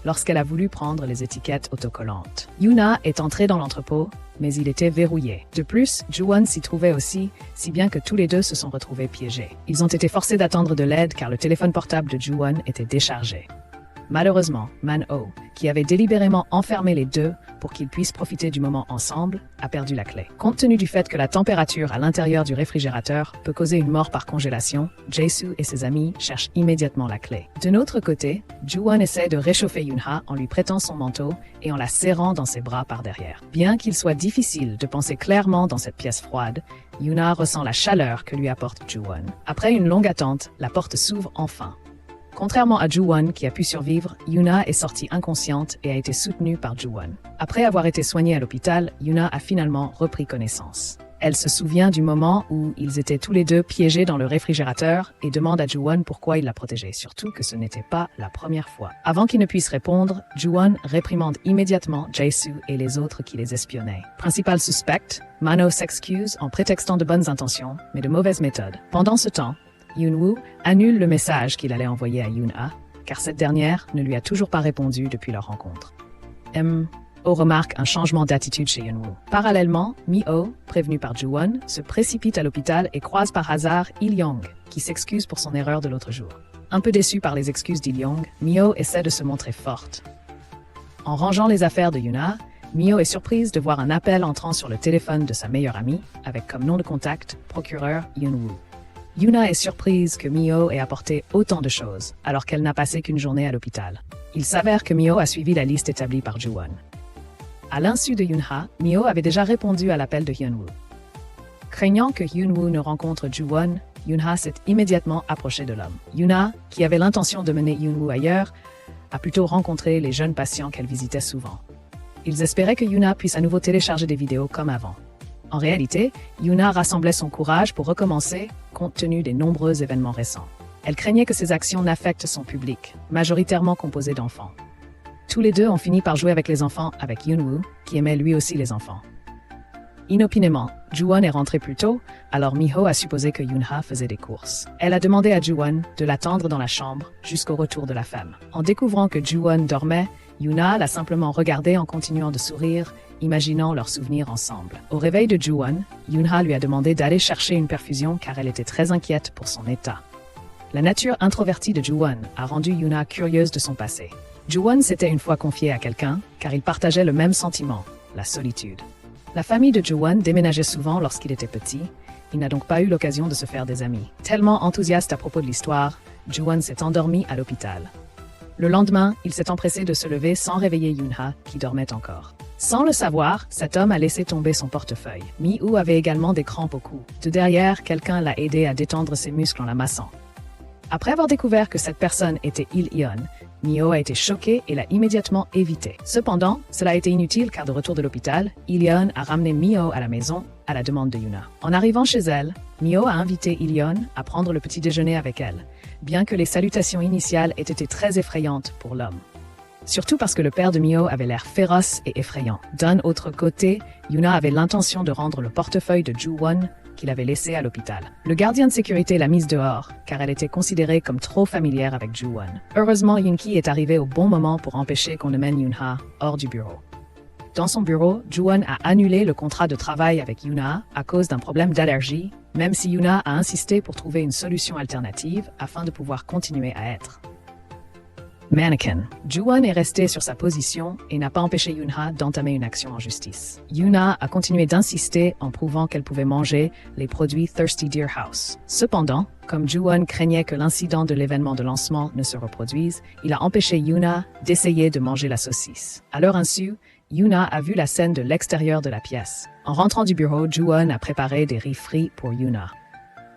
lorsqu'elle a voulu prendre les étiquettes autocollantes. Yoon-ha est entrée dans l'entrepôt, mais il était verrouillé. De plus, Ju-won s'y trouvait aussi, si bien que tous les deux se sont retrouvés piégés. Ils ont été forcés d'attendre de l'aide car le téléphone portable de Ju-won était déchargé. Malheureusement, Man-oh, qui avait délibérément enfermé les deux pour qu'ils puissent profiter du moment ensemble, a perdu la clé. Compte tenu du fait que la température à l'intérieur du réfrigérateur peut causer une mort par congélation, Jae-soo et ses amis cherchent immédiatement la clé. De notre côté, Ju-won essaie de réchauffer Yoon-ha en lui prêtant son manteau et en la serrant dans ses bras par derrière. Bien qu'il soit difficile de penser clairement dans cette pièce froide, Yoon-ha ressent la chaleur que lui apporte Ju-won. Après une longue attente, la porte s'ouvre enfin. Contrairement à Ju-won qui a pu survivre, Yoon-ha est sortie inconsciente et a été soutenue par Ju-won. Après avoir été soignée à l'hôpital, Yoon-ha a finalement repris connaissance. Elle se souvient du moment où ils étaient tous les deux piégés dans le réfrigérateur et demande à Ju-won pourquoi il l'a protégée, surtout que ce n'était pas la première fois. Avant qu'il ne puisse répondre, Ju-won réprimande immédiatement Jae-soo et les autres qui les espionnaient. Principal suspect, Mano s'excuse en prétextant de bonnes intentions, mais de mauvaises méthodes. Pendant ce temps, Yeon-woo annule le message qu'il allait envoyer à Yoon-ha, car cette dernière ne lui a toujours pas répondu depuis leur rencontre. Oh remarque un changement d'attitude chez Yeon-woo. Parallèlement, Mi-oh, prévenu par Ju-won, se précipite à l'hôpital et croise par hasard Il-young, qui s'excuse pour son erreur de l'autre jour. Un peu déçu par les excuses d'Il-young, Mi-oh essaie de se montrer forte. En rangeant les affaires de Yoon-ha, Mi-oh est surprise de voir un appel entrant sur le téléphone de sa meilleure amie, avec comme nom de contact, procureur Yeon-woo. Yoon-ha est surprise que Mi-oh ait apporté autant de choses, alors qu'elle n'a passé qu'une journée à l'hôpital. Il s'avère que Mi-oh a suivi la liste établie par Ju-won. À l'insu de Yoon-ha, Mi-oh avait déjà répondu à l'appel de Yeon-woo. Craignant que Yeon-woo ne rencontre Ju-won, Yoon-ha s'est immédiatement approché de l'homme. Yoon-ha, qui avait l'intention de mener Yeon-woo ailleurs, a plutôt rencontré les jeunes patients qu'elle visitait souvent. Ils espéraient que Yuna puisse à nouveau télécharger des vidéos comme avant. En réalité, Yuna rassemblait son courage pour recommencer, compte tenu des nombreux événements récents. Elle craignait que ses actions n'affectent son public, majoritairement composé d'enfants. Tous les deux ont fini par jouer avec les enfants avec Yunwoo, qui aimait lui aussi les enfants. Inopinément, Ju-won est rentré plus tôt, alors Miho a supposé que Yoon-ha faisait des courses. Elle a demandé à Ju-won de l'attendre dans la chambre jusqu'au retour de la femme. En découvrant que Ju-won dormait, Yoon-ha l'a simplement regardé en continuant de sourire, imaginant leurs souvenirs ensemble. Au réveil de Ju-won, Yoon-ha lui a demandé d'aller chercher une perfusion car elle était très inquiète pour son état. La nature introvertie de Ju-won a rendu Yoon-ha curieuse de son passé. Ju-won s'était une fois confié à quelqu'un car ils partageaient le même sentiment, la solitude. La famille de Ju-won déménageait souvent lorsqu'il était petit, il n'a donc pas eu l'occasion de se faire des amis. Tellement enthousiaste à propos de l'histoire, Ju-won s'est endormi à l'hôpital. Le lendemain, il s'est empressé de se lever sans réveiller Yoon-ha, qui dormait encore. Sans le savoir, cet homme a laissé tomber son portefeuille. Mi-woo avait également des crampes au cou. De derrière, quelqu'un l'a aidé à détendre ses muscles en la massant. Après avoir découvert que cette personne était Il-yeon, Mio a été choqué et l'a immédiatement évité. Cependant, cela a été inutile car de retour de l'hôpital, Il-yeon a ramené Mio à la maison à la demande de Yoona. En arrivant chez elle, Mio a invité Il-yeon à prendre le petit déjeuner avec elle, bien que les salutations initiales aient été très effrayantes pour l'homme. Surtout parce que le père de Mio avait l'air féroce et effrayant. D'un autre côté, Yoona avait l'intention de rendre le portefeuille de Ju-won qu'il avait laissé à l'hôpital. Le gardien de sécurité l'a mise dehors, car elle était considérée comme trop familière avec Ju-won. Heureusement, Yoon-ki est arrivé au bon moment pour empêcher qu'on ne mène Yoon-ha hors du bureau. Dans son bureau, Ju-won a annulé le contrat de travail avec Yoona à cause d'un problème d'allergie, même si Yoona a insisté pour trouver une solution alternative afin de pouvoir continuer à être mannequin. Ju-won est resté sur sa position et n'a pas empêché Yoon-ha d'entamer une action en justice. Yoona a continué d'insister en prouvant qu'elle pouvait manger les produits Thirsty Deer House. Cependant, comme Ju-won craignait que l'incident de l'événement de lancement ne se reproduise, il a empêché Yoona d'essayer de manger la saucisse. À leur insu, Yoona a vu la scène de l'extérieur de la pièce. En rentrant du bureau, Ju-won a préparé des riz frits pour Yoona.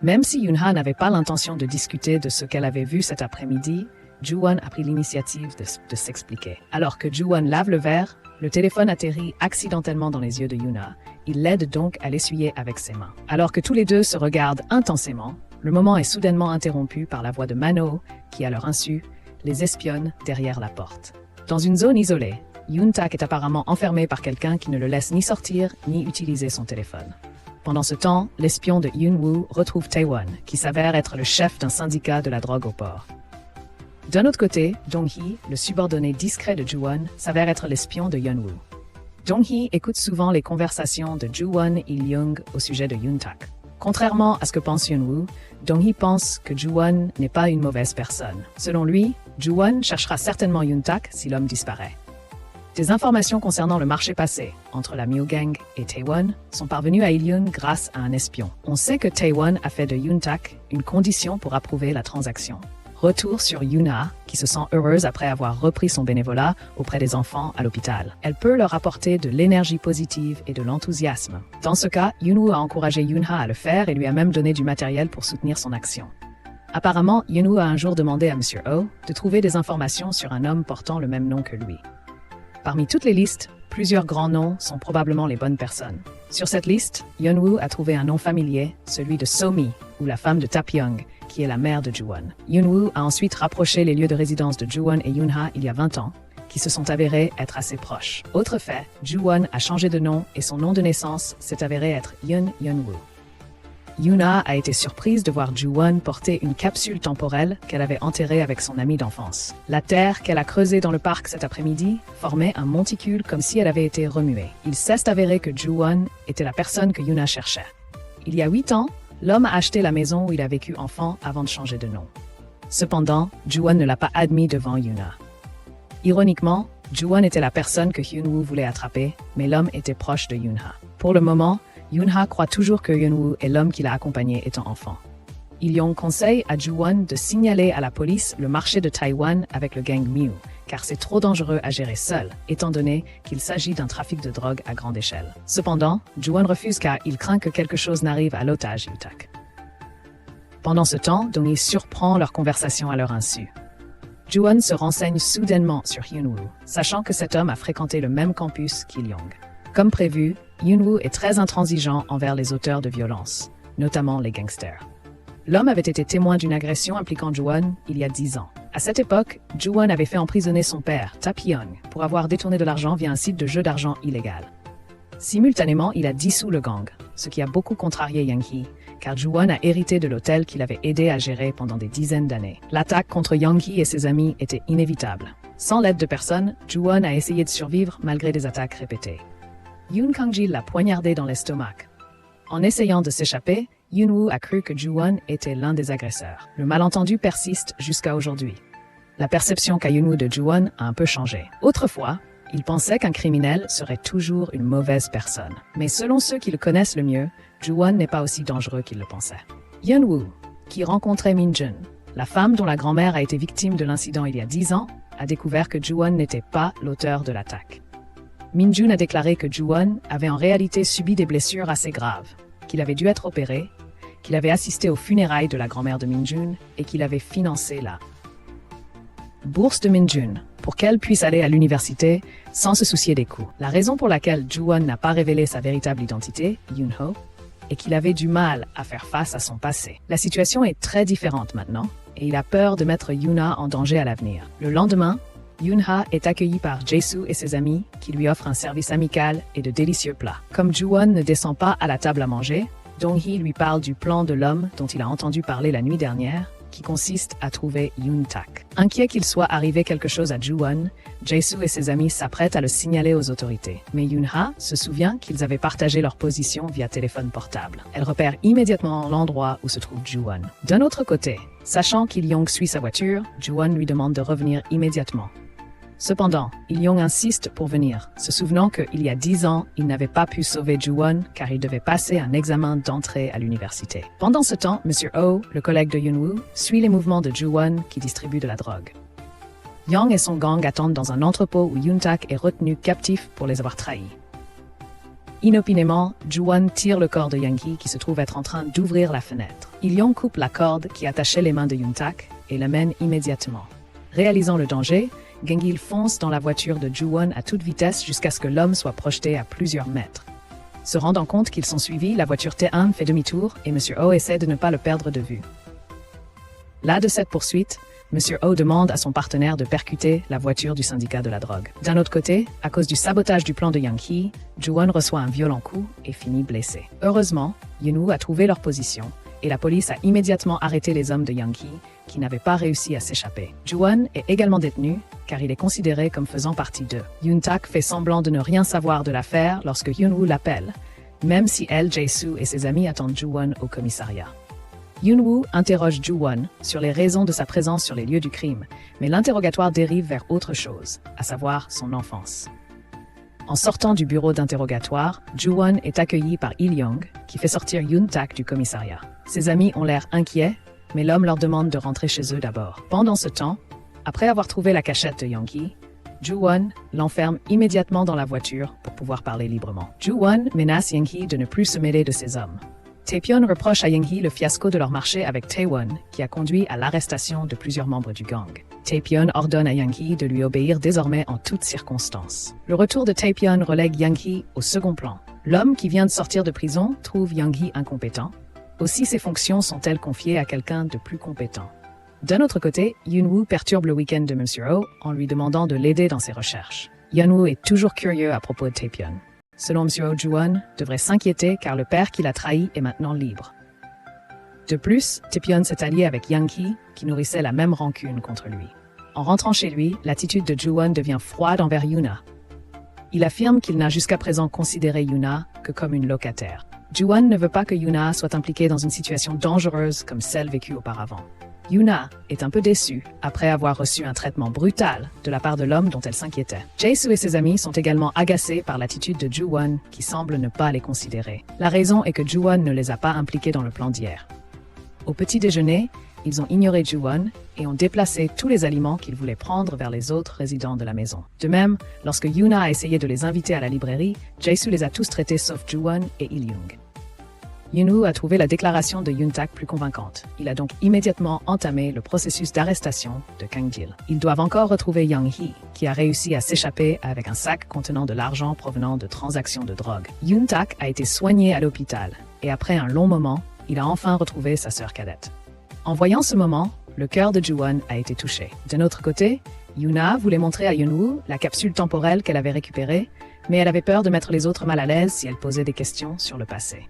Même si Yoon-ha n'avait pas l'intention de discuter de ce qu'elle avait vu cet après-midi, Ju-won a pris l'initiative de s'expliquer. Alors que Ju-won lave le verre, le téléphone atterrit accidentellement dans les yeux de Yoona. Il l'aide donc à l'essuyer avec ses mains. Alors que tous les deux se regardent intensément, le moment est soudainement interrompu par la voix de Mano, qui, à leur insu, les espionne derrière la porte. Dans une zone isolée, Yoon-tak est apparemment enfermé par quelqu'un qui ne le laisse ni sortir ni utiliser son téléphone. Pendant ce temps, l'espion de Yoon-woo retrouve Taewon, qui s'avère être le chef d'un syndicat de la drogue au port. D'un autre côté, Dong-hee, le subordonné discret de Ju-won, s'avère être l'espion de Yeon-woo. Dong-hee écoute souvent les conversations de Ju-won et Il-young au sujet de Yoon-tak. Contrairement à ce que pense Yeon-woo, Dong-hee pense que Ju-won n'est pas une mauvaise personne. Selon lui, Ju-won cherchera certainement Yoon-tak si l'homme disparaît. Des informations concernant le marché passé entre la Mio Gang et Taewon sont parvenues à Il-young grâce à un espion. On sait que Taewon a fait de Yoon-tak une condition pour approuver la transaction. Retour sur Yoona, qui se sent heureuse après avoir repris son bénévolat auprès des enfants à l'hôpital. Elle peut leur apporter de l'énergie positive et de l'enthousiasme. Dans ce cas, Yoon-woo a encouragé Yoon-ha à le faire et lui a même donné du matériel pour soutenir son action. Apparemment, Yoon-woo a un jour demandé à Monsieur Oh de trouver des informations sur un homme portant le même nom que lui. Parmi toutes les listes, plusieurs grands noms sont probablement les bonnes personnes. Sur cette liste, Yeon-woo a trouvé un nom familier, celui de So-mi, ou la femme de Tap-young, qui est la mère de Ju-won. Yeon-woo a ensuite rapproché les lieux de résidence de Ju-won et Yoon-ha il y a 20 ans, qui se sont avérés être assez proches. Autre fait, Ju-won a changé de nom et son nom de naissance s'est avéré être Yeon-woo. Yoona a été surprise de voir Ju-won porter une capsule temporelle qu'elle avait enterrée avec son ami d'enfance. La terre qu'elle a creusée dans le parc cet après-midi formait un monticule comme si elle avait été remuée. Il s'est avéré que Ju-won était la personne que Yoona cherchait. Il y a 8 ans, l'homme a acheté la maison où il a vécu enfant avant de changer de nom. Cependant, Ju-won ne l'a pas admis devant Yoona. Ironiquement, Ju-won était la personne que Hyun-woo voulait attraper, mais l'homme était proche de Yoon-ha. Pour le moment, Yoon-ha croit toujours que Hyun-woo est l'homme qui l'a accompagné étant enfant. Il-young conseille à Ju-won de signaler à la police le marché de Taïwan avec le gang Miu, car c'est trop dangereux à gérer seul, étant donné qu'il s'agit d'un trafic de drogue à grande échelle. Cependant, Ju-won refuse car il craint que quelque chose n'arrive à l'otage Yoon-tak. Pendant ce temps, Dong-hee surprend leur conversation à leur insu. Ju-won se renseigne soudainement sur Hyun-woo, sachant que cet homme a fréquenté le même campus qu'Il-young. Comme prévu, Hyun-woo est très intransigeant envers les auteurs de violence, notamment les gangsters. L'homme avait été témoin d'une agression impliquant Ju-won il y a 10 ans. À cette époque, Ju-won avait fait emprisonner son père, Tae-pyong, pour avoir détourné de l'argent via un site de jeu d'argent illégal. Simultanément, il a dissous le gang, ce qui a beaucoup contrarié Young-hee, car Ju-won a hérité de l'hôtel qu'il avait aidé à gérer pendant des dizaines d'années. L'attaque contre Young-hee et ses amis était inévitable. Sans l'aide de personne, Ju-won a essayé de survivre malgré des attaques répétées. Yoon Kang-ji l'a poignardé dans l'estomac. En essayant de s'échapper, Hyun-woo a cru que Ju-won était l'un des agresseurs. Le malentendu persiste jusqu'à aujourd'hui. La perception qu'a Hyun-woo de Ju-won a un peu changé. Autrefois, il pensait qu'un criminel serait toujours une mauvaise personne. Mais selon ceux qui le connaissent le mieux, Ju-won n'est pas aussi dangereux qu'il le pensait. Hyun-woo, qui rencontrait Min-jun, la femme dont la grand-mère a été victime de l'incident il y a 10 ans, a découvert que Ju-won n'était pas l'auteur de l'attaque. Min-jun a déclaré que Ju-won avait en réalité subi des blessures assez graves, qu'il avait dû être opéré, qu'il avait assisté aux funérailles de la grand-mère de Min-jun et qu'il avait financé la bourse de Min-jun pour qu'elle puisse aller à l'université sans se soucier des coûts. La raison pour laquelle Ju-won n'a pas révélé sa véritable identité, Yoon-ho, est qu'il avait du mal à faire face à son passé. La situation est très différente maintenant et il a peur de mettre Yoona en danger à l'avenir. Le lendemain, Yoon-ha est accueilli par Jae-soo et ses amis qui lui offrent un service amical et de délicieux plats. Comme Ju-won ne descend pas à la table à manger, Dong-hee lui parle du plan de l'homme dont il a entendu parler la nuit dernière, qui consiste à trouver Yoon-tak. Inquiet qu'il soit arrivé quelque chose à Ju-won, Jae-soo et ses amis s'apprêtent à le signaler aux autorités. Mais Yoon-ha se souvient qu'ils avaient partagé leur position via téléphone portable. Elle repère immédiatement l'endroit où se trouve Ju-won. D'un autre côté, sachant qu'Il-young suit sa voiture, Ju-won lui demande de revenir immédiatement. Cependant, Il-young insiste pour venir, se souvenant qu'il y a 10 ans, il n'avait pas pu sauver Ju-won car il devait passer un examen d'entrée à l'université. Pendant ce temps, Monsieur Oh, le collègue de Hyun-woo, suit les mouvements de Ju-won qui distribue de la drogue. Yang et son gang attendent dans un entrepôt où Yoon-tak est retenu captif pour les avoir trahis. Inopinément, Ju-won tire le corps de Young-hee qui se trouve être en train d'ouvrir la fenêtre. Il-young coupe la corde qui attachait les mains de Yoon-tak et l'amène immédiatement. Réalisant le danger, Gang-il fonce dans la voiture de Ju-won à toute vitesse jusqu'à ce que l'homme soit projeté à plusieurs mètres. Se rendant compte qu'ils sont suivis, la voiture T1 fait demi-tour et Monsieur Oh essaie de ne pas le perdre de vue. Là de cette poursuite, Monsieur Oh demande à son partenaire de percuter la voiture du syndicat de la drogue. D'un autre côté, à cause du sabotage du plan de Young-hee, Ju-won reçoit un violent coup et finit blessé. Heureusement, Hyun-woo a trouvé leur position et la police a immédiatement arrêté les hommes de Young-hee qui n'avaient pas réussi à s'échapper. Ju-won est également détenu car il est considéré comme faisant partie d'eux. Yoon-tak fait semblant de ne rien savoir de l'affaire lorsque Hyun-woo l'appelle, même si elle, Jae-soo et ses amis attendent Ju-won au commissariat. Hyun-woo interroge Ju-won sur les raisons de sa présence sur les lieux du crime, mais l'interrogatoire dérive vers autre chose, à savoir son enfance. En sortant du bureau d'interrogatoire, Ju-won est accueilli par Il-young, qui fait sortir Yoon-tak du commissariat. Ses amis ont l'air inquiets, mais l'homme leur demande de rentrer chez eux d'abord. Pendant ce temps, après avoir trouvé la cachette de Young-hee, Ju-won l'enferme immédiatement dans la voiture pour pouvoir parler librement. Ju-won menace Young-hee de ne plus se mêler de ses hommes. Tae-pyong reproche à Young-hee le fiasco de leur marché avec Tae-won, qui a conduit à l'arrestation de plusieurs membres du gang. Tae-pyong ordonne à Young-hee de lui obéir désormais en toutes circonstances. Le retour de Tae-pyong relègue Young-hee au second plan. L'homme qui vient de sortir de prison trouve Young-hee incompétent. Aussi ses fonctions sont-elles confiées à quelqu'un de plus compétent. D'un autre côté, Hyun-woo perturbe le week-end de Monsieur Oh en lui demandant de l'aider dans ses recherches. Hyun-woo est toujours curieux à propos de Tae-pyong. Selon Monsieur Oh, Ju-won devrait s'inquiéter car le père qui l'a trahi est maintenant libre. De plus, Tae-pyong s'est allié avec Young-hee qui nourrissait la même rancune contre lui. En rentrant chez lui, l'attitude de Ju-won devient froide envers Yoona. Il affirme qu'il n'a jusqu'à présent considéré Yoona que comme une locataire. Ju-won ne veut pas que Yoona soit impliquée dans une situation dangereuse comme celle vécue auparavant. Yoona est un peu déçue après avoir reçu un traitement brutal de la part de l'homme dont elle s'inquiétait. Jae-soo et ses amis sont également agacés par l'attitude de Ju-won qui semble ne pas les considérer. La raison est que Ju-won ne les a pas impliqués dans le plan d'hier. Au petit déjeuner, ils ont ignoré Ju-won et ont déplacé tous les aliments qu'ils voulaient prendre vers les autres résidents de la maison. De même, lorsque Yoona a essayé de les inviter à la librairie, Jae-soo les a tous traités sauf Ju-won et Il-young. Yoon-woo a trouvé la déclaration de Yoon-tak plus convaincante. Il a donc immédiatement entamé le processus d'arrestation de Kang-jil. Ils doivent encore retrouver Young-hee, qui a réussi à s'échapper avec un sac contenant de l'argent provenant de transactions de drogue. Yoon-tak a été soigné à l'hôpital, et après un long moment, il a enfin retrouvé sa sœur cadette. En voyant ce moment, le cœur de Ju-won a été touché. D'un autre côté, Yoona voulait montrer à Yoon-woo la capsule temporelle qu'elle avait récupérée, mais elle avait peur de mettre les autres mal à l'aise si elle posait des questions sur le passé.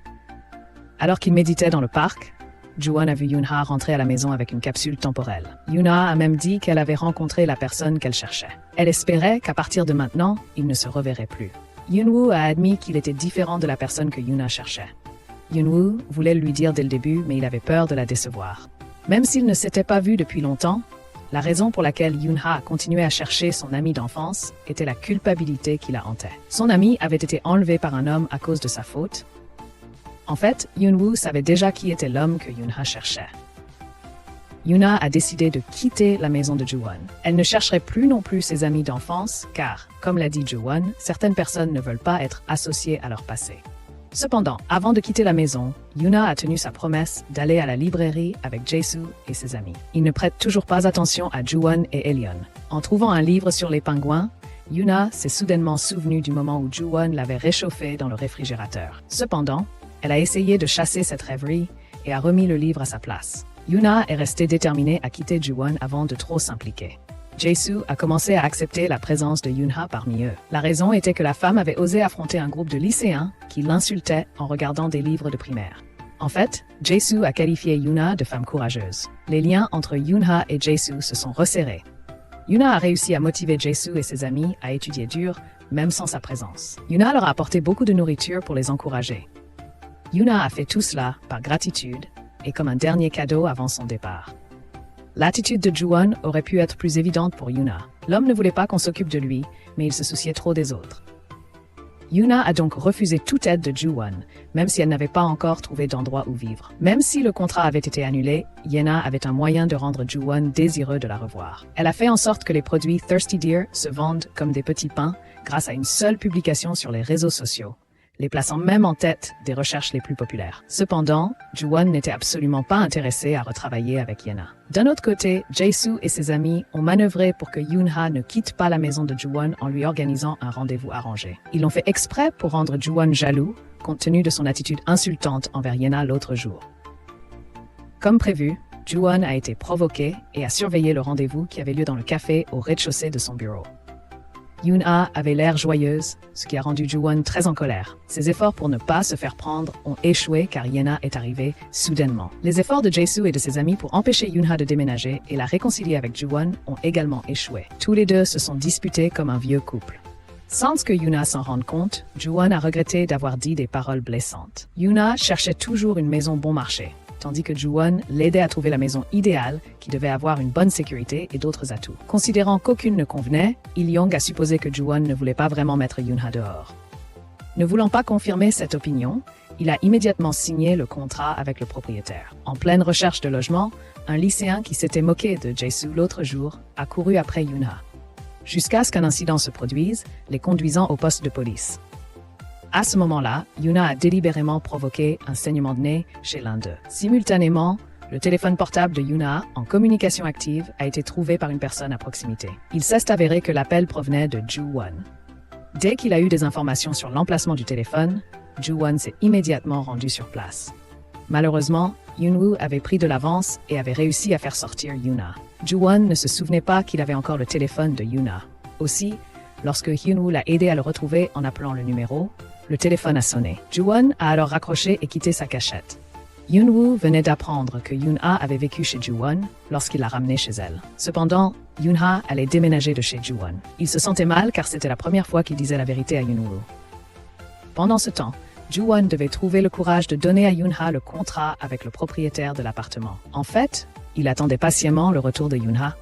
Alors qu'il méditait dans le parc, Ju-won a vu Yoon-ha rentrer à la maison avec une capsule temporelle. Yoona a même dit qu'elle avait rencontré la personne qu'elle cherchait. Elle espérait qu'à partir de maintenant, ils ne se reverraient plus. Yoon-woo a admis qu'il était différent de la personne que Yoona cherchait. Yoon-woo voulait lui dire dès le début, mais il avait peur de la décevoir. Même s'ils ne s'étaient pas vus depuis longtemps, la raison pour laquelle Yoon-ha a continué à chercher son ami d'enfance était la culpabilité qui la hantait. Son ami avait été enlevé par un homme à cause de sa faute. En fait, Yoon-woo savait déjà qui était l'homme que Yoon-ha cherchait. Yoona a décidé de quitter la maison de Ju-won. Elle ne chercherait plus non plus ses amis d'enfance, car, comme l'a dit Ju-won, certaines personnes ne veulent pas être associées à leur passé. Cependant, avant de quitter la maison, Yoona a tenu sa promesse d'aller à la librairie avec Jae-soo et ses amis. Ils ne prêtent toujours pas attention à Ju-won et Elyon. En trouvant un livre sur les pingouins, Yoona s'est soudainement souvenue du moment où Ju-won l'avait réchauffé dans le réfrigérateur. Cependant, elle a essayé de chasser cette rêverie et a remis le livre à sa place. Yoona est restée déterminée à quitter Ju-won avant de trop s'impliquer. Jae-soo a commencé à accepter la présence de Yoon-ha parmi eux. La raison était que la femme avait osé affronter un groupe de lycéens qui l'insultaient en regardant des livres de primaire. En fait, Jae-soo a qualifié Yoona de femme courageuse. Les liens entre Yoon-ha et Jae-soo se sont resserrés. Yoona a réussi à motiver Jae-soo et ses amis à étudier dur, même sans sa présence. Yoona leur a apporté beaucoup de nourriture pour les encourager. Yoona a fait tout cela par gratitude et comme un dernier cadeau avant son départ. L'attitude de Ju-won aurait pu être plus évidente pour Yoona. L'homme ne voulait pas qu'on s'occupe de lui, mais il se souciait trop des autres. Yoona a donc refusé toute aide de Ju-won, même si elle n'avait pas encore trouvé d'endroit où vivre. Même si le contrat avait été annulé, Yeona avait un moyen de rendre Ju-won désireux de la revoir. Elle a fait en sorte que les produits Thirsty Deer se vendent comme des petits pains grâce à une seule publication sur les réseaux sociaux, les plaçant même en tête des recherches les plus populaires. Cependant, Ju-won n'était absolument pas intéressé à retravailler avec Yeona. D'un autre côté, Jae-soo et ses amis ont manœuvré pour que Yoon-ha ne quitte pas la maison de Ju-won en lui organisant un rendez-vous arrangé. Ils l'ont fait exprès pour rendre Ju-won jaloux, compte tenu de son attitude insultante envers Yeona l'autre jour. Comme prévu, Ju-won a été provoqué et a surveillé le rendez-vous qui avait lieu dans le café au rez-de-chaussée de son bureau. Yoon-ha avait l'air joyeuse, ce qui a rendu Ju-won très en colère. Ses efforts pour ne pas se faire prendre ont échoué car Yeona est arrivée soudainement. Les efforts de Jae-soo et de ses amis pour empêcher Yoon-ha de déménager et la réconcilier avec Ju-won ont également échoué. Tous les deux se sont disputés comme un vieux couple. Sans que Yoona s'en rende compte, Ju-won a regretté d'avoir dit des paroles blessantes. Yoona cherchait toujours une maison bon marché, tandis que Ju-won l'aidait à trouver la maison idéale qui devait avoir une bonne sécurité et d'autres atouts. Considérant qu'aucune ne convenait, Il-young a supposé que Ju-won ne voulait pas vraiment mettre Yoon-ha dehors. Ne voulant pas confirmer cette opinion, il a immédiatement signé le contrat avec le propriétaire. En pleine recherche de logement, un lycéen qui s'était moqué de Jae-soo l'autre jour a couru après Yoon-ha, jusqu'à ce qu'un incident se produise, les conduisant au poste de police. À ce moment-là, Yoona a délibérément provoqué un saignement de nez chez l'un d'eux. Simultanément, le téléphone portable de Yoona, en communication active, a été trouvé par une personne à proximité. Il s'est avéré que l'appel provenait de Ju-won. Dès qu'il a eu des informations sur l'emplacement du téléphone, Ju-won s'est immédiatement rendu sur place. Malheureusement, Yoon-woo avait pris de l'avance et avait réussi à faire sortir Yoona. Ju-won ne se souvenait pas qu'il avait encore le téléphone de Yoona. Aussi, lorsque Yoon-woo l'a aidé à le retrouver en appelant le numéro, le téléphone a sonné. Ju-won a alors raccroché et quitté sa cachette. Yoon-woo venait d'apprendre que Yoon-ha avait vécu chez Ju-won lorsqu'il l'a ramené chez elle. Cependant, Yoon-ha allait déménager de chez Ju-won. Il se sentait mal car c'était la première fois qu'il disait la vérité à Yoon-woo. Pendant ce temps, Ju-won devait trouver le courage de donner à Yoon-ha le contrat avec le propriétaire de l'appartement. En fait, il attendait patiemment le retour de Yoon-ha.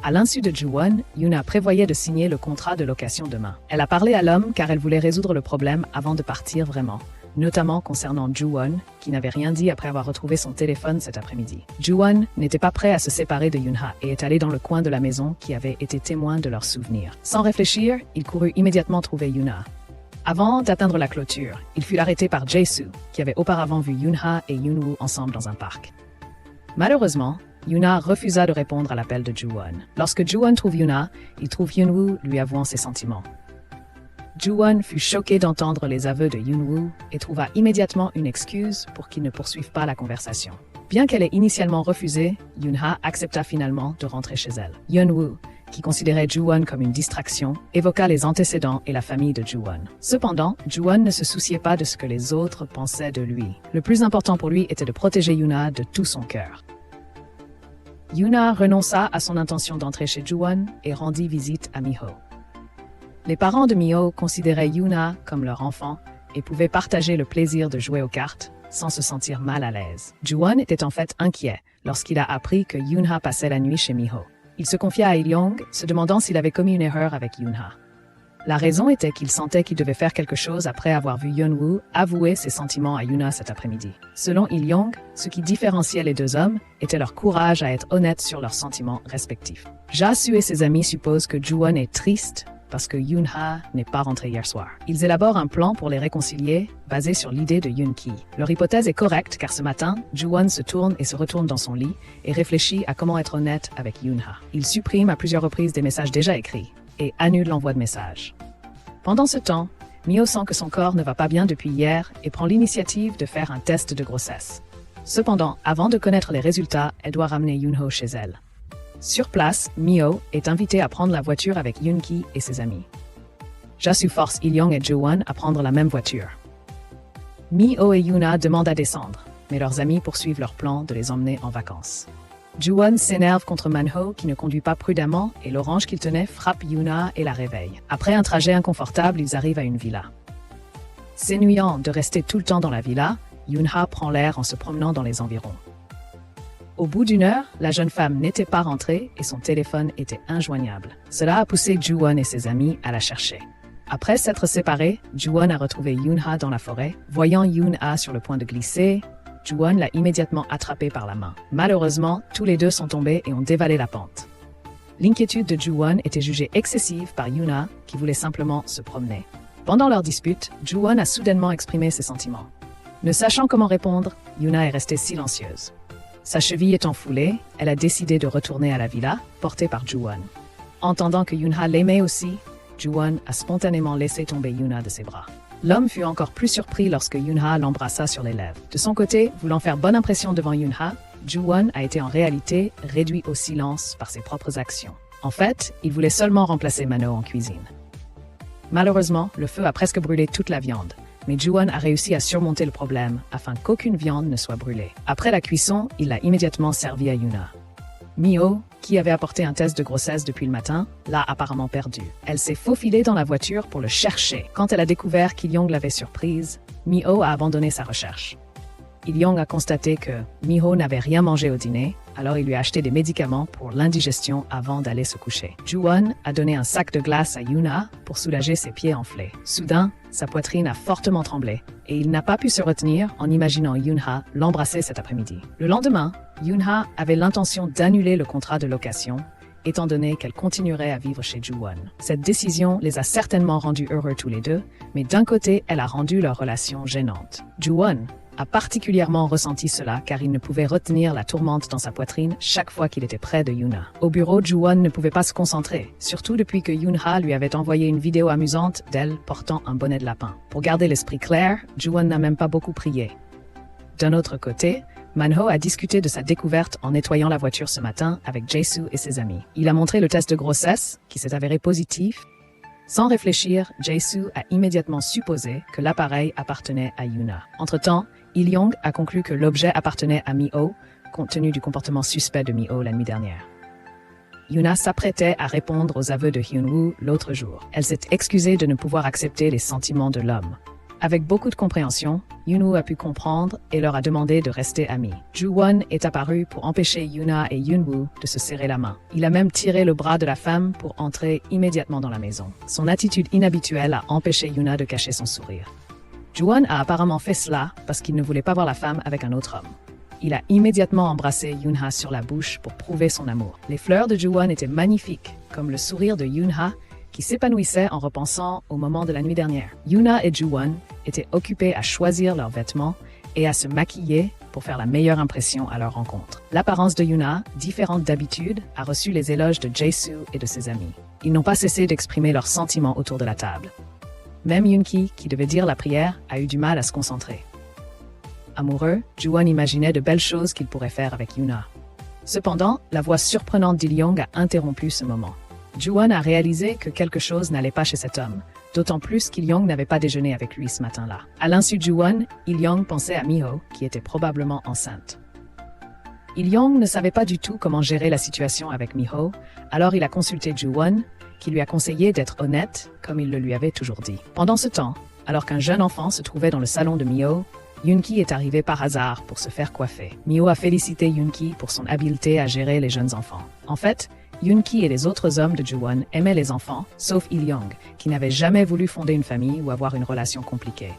À l'insu de Ju-won, Yoona prévoyait de signer le contrat de location demain. Elle a parlé à l'homme car elle voulait résoudre le problème avant de partir vraiment, notamment concernant Ju-won, qui n'avait rien dit après avoir retrouvé son téléphone cet après-midi. Ju-won n'était pas prêt à se séparer de Yoon-ha et est allé dans le coin de la maison qui avait été témoin de leurs souvenirs. Sans réfléchir, il courut immédiatement trouver Yoona. Avant d'atteindre la clôture, il fut arrêté par Jae-soo, qui avait auparavant vu Yoon-ha et Yoon-woo ensemble dans un parc. Malheureusement, Yoon-ha refusa de répondre à l'appel de Joo-won. Lorsque Joo-won trouve Yoon-ha, il trouve Yoon-woo lui avouant ses sentiments. Joo-won fut choqué d'entendre les aveux de Yoon-woo et trouva immédiatement une excuse pour qu'ils ne poursuivent pas la conversation. Bien qu'elle ait initialement refusé, Yoon-ha accepta finalement de rentrer chez elle. Yoon-woo, qui considérait Joo-won comme une distraction, évoqua les antécédents et la famille de Joo-won. Cependant, Joo-won ne se souciait pas de ce que les autres pensaient de lui. Le plus important pour lui était de protéger Yoon-ha de tout son cœur. Yoon-ha renonça à son intention d'entrer chez Joo-won et rendit visite à Mi-ho. Les parents de Mi-ho considéraient Yoon-ha comme leur enfant et pouvaient partager le plaisir de jouer aux cartes sans se sentir mal à l'aise. Joo-won était en fait inquiet lorsqu'il a appris que Yoon-ha passait la nuit chez Mi-ho. Il se confia à Il-young, se demandant s'il avait commis une erreur avec Yoon-ha. La raison était qu'il sentait qu'il devait faire quelque chose après avoir vu Yeon-woo avouer ses sentiments à Yoon-ha cet après-midi. Selon Il-young, ce qui différenciait les deux hommes était leur courage à être honnêtes sur leurs sentiments respectifs. Ja-soo et ses amis supposent que Joo-won est triste parce que Yoon-ha n'est pas rentré hier soir. Ils élaborent un plan pour les réconcilier, basé sur l'idée de Yoon-ki. Leur hypothèse est correcte car ce matin, Joo-won se tourne et se retourne dans son lit et réfléchit à comment être honnête avec Yoon-ha. Il supprime à plusieurs reprises des messages déjà écrits et annule l'envoi de messages. Pendant ce temps, Mi-ho sent que son corps ne va pas bien depuis hier et prend l'initiative de faire un test de grossesse. Cependant, avant de connaître les résultats, elle doit ramener Yoon-ho chez elle. Sur place, Mi-ho est invité à prendre la voiture avec Yoon-ki et ses amis. Ja-soo force Il-young et Jo-won à prendre la même voiture. Mi-ho et Yoon-ha demandent à descendre, mais leurs amis poursuivent leur plan de les emmener en vacances. Joo-won s'énerve contre Man-ho qui ne conduit pas prudemment et l'orange qu'il tenait frappe Yoon-ha et la réveille. Après un trajet inconfortable, ils arrivent à une villa. S'ennuyant de rester tout le temps dans la villa, Yoon-ha prend l'air en se promenant dans les environs. Au bout d'une heure, la jeune femme n'était pas rentrée et son téléphone était injoignable. Cela a poussé Joo-won et ses amis à la chercher. Après s'être séparés, Joo-won a retrouvé Yoon-ha dans la forêt. Voyant Yoon-ha sur le point de glisser, Joo-won l'a immédiatement attrapé par la main. Malheureusement, tous les deux sont tombés et ont dévalé la pente. L'inquiétude de Joo-won était jugée excessive par Yoon-ha, qui voulait simplement se promener. Pendant leur dispute, Joo-won a soudainement exprimé ses sentiments. Ne sachant comment répondre, Yoon-ha est restée silencieuse. Sa cheville étant foulée, elle a décidé de retourner à la villa, portée par Joo-won. Entendant que Yoon-ha l'aimait aussi, Joo-won a spontanément laissé tomber Yoon-ha de ses bras. L'homme fut encore plus surpris lorsque Yoon-ha l'embrassa sur les lèvres. De son côté, voulant faire bonne impression devant Yoon-ha, Joo-won a été en réalité réduit au silence par ses propres actions. En fait, il voulait seulement remplacer Man-ho en cuisine. Malheureusement, le feu a presque brûlé toute la viande, mais Joo-won a réussi à surmonter le problème afin qu'aucune viande ne soit brûlée. Après la cuisson, il l'a immédiatement servi à Yoon-ha. Mi-ho, qui avait apporté un test de grossesse depuis le matin, l'a apparemment perdu. Elle s'est faufilée dans la voiture pour le chercher. Quand elle a découvert qu'Il-young l'avait surprise, Mi-ho a abandonné sa recherche. Il-young a constaté que Mi-ho n'avait rien mangé au dîner, alors il lui a acheté des médicaments pour l'indigestion avant d'aller se coucher. Joo-won a donné un sac de glace à Yoon-ha pour soulager ses pieds enflés. Soudain, sa poitrine a fortement tremblé et il n'a pas pu se retenir en imaginant Yoon-ha l'embrasser cet après-midi. Le lendemain, Yoon-ha avait l'intention d'annuler le contrat de location, étant donné qu'elle continuerait à vivre chez Joo-won. Cette décision les a certainement rendus heureux tous les deux, mais d'un côté, elle a rendu leur relation gênante. Joo-won a particulièrement ressenti cela car il ne pouvait retenir la tourmente dans sa poitrine chaque fois qu'il était près de Yoon-ha. Au bureau, Joo-won ne pouvait pas se concentrer, surtout depuis que Yoon-ha lui avait envoyé une vidéo amusante d'elle portant un bonnet de lapin. Pour garder l'esprit clair, Joo-won n'a même pas beaucoup prié. D'un autre côté, Man-ho a discuté de sa découverte en nettoyant la voiture ce matin avec Jae-soo et ses amis. Il a montré le test de grossesse, qui s'est avéré positif. Sans réfléchir, Jae-soo a immédiatement supposé que l'appareil appartenait à Yoon-ha. Entre-temps, Il-young a conclu que l'objet appartenait à Mi-ho, compte tenu du comportement suspect de Mi-ho la nuit dernière. Yoon-ha s'apprêtait à répondre aux aveux de Hyun-woo l'autre jour. Elle s'est excusée de ne pouvoir accepter les sentiments de l'homme. Avec beaucoup de compréhension, Hyun-woo a pu comprendre et leur a demandé de rester amis. Joo-won est apparu pour empêcher Yoon-ha et Hyun-woo de se serrer la main. Il a même tiré le bras de la femme pour entrer immédiatement dans la maison. Son attitude inhabituelle a empêché Yoon-ha de cacher son sourire. Joo-won a apparemment fait cela parce qu'il ne voulait pas voir la femme avec un autre homme. Il a immédiatement embrassé Yoon-ha sur la bouche pour prouver son amour. Les fleurs de Joo-won étaient magnifiques, comme le sourire de Yoon-ha, qui s'épanouissait en repensant au moment de la nuit dernière. Yuna et Ju-won étaient occupés à choisir leurs vêtements et à se maquiller pour faire la meilleure impression à leur rencontre. L'apparence de Yuna, différente d'habitude, a reçu les éloges de Jae-soo et de ses amis. Ils n'ont pas cessé d'exprimer leurs sentiments autour de la table. Même Yoon-ki, qui devait dire la prière, a eu du mal à se concentrer. Amoureux, Ju-won imaginait de belles choses qu'il pourrait faire avec Yuna. Cependant, la voix surprenante d'Il-young a interrompu ce moment. Ju-won a réalisé que quelque chose n'allait pas chez cet homme, d'autant plus qu'Il-young n'avait pas déjeuné avec lui ce matin-là. À l'insu de Ju-won, Il-young pensait à Miho, qui était probablement enceinte. Il-young ne savait pas du tout comment gérer la situation avec Miho, alors il a consulté Ju-won, qui lui a conseillé d'être honnête, comme il le lui avait toujours dit. Pendant ce temps, alors qu'un jeune enfant se trouvait dans le salon de Miho, Yoon-ki est arrivé par hasard pour se faire coiffer. Miho a félicité Yoon-ki pour son habileté à gérer les jeunes enfants. En fait, Yoon-ki et les autres hommes de Ju-won aimaient les enfants, sauf Il-young, qui n'avait jamais voulu fonder une famille ou avoir une relation compliquée.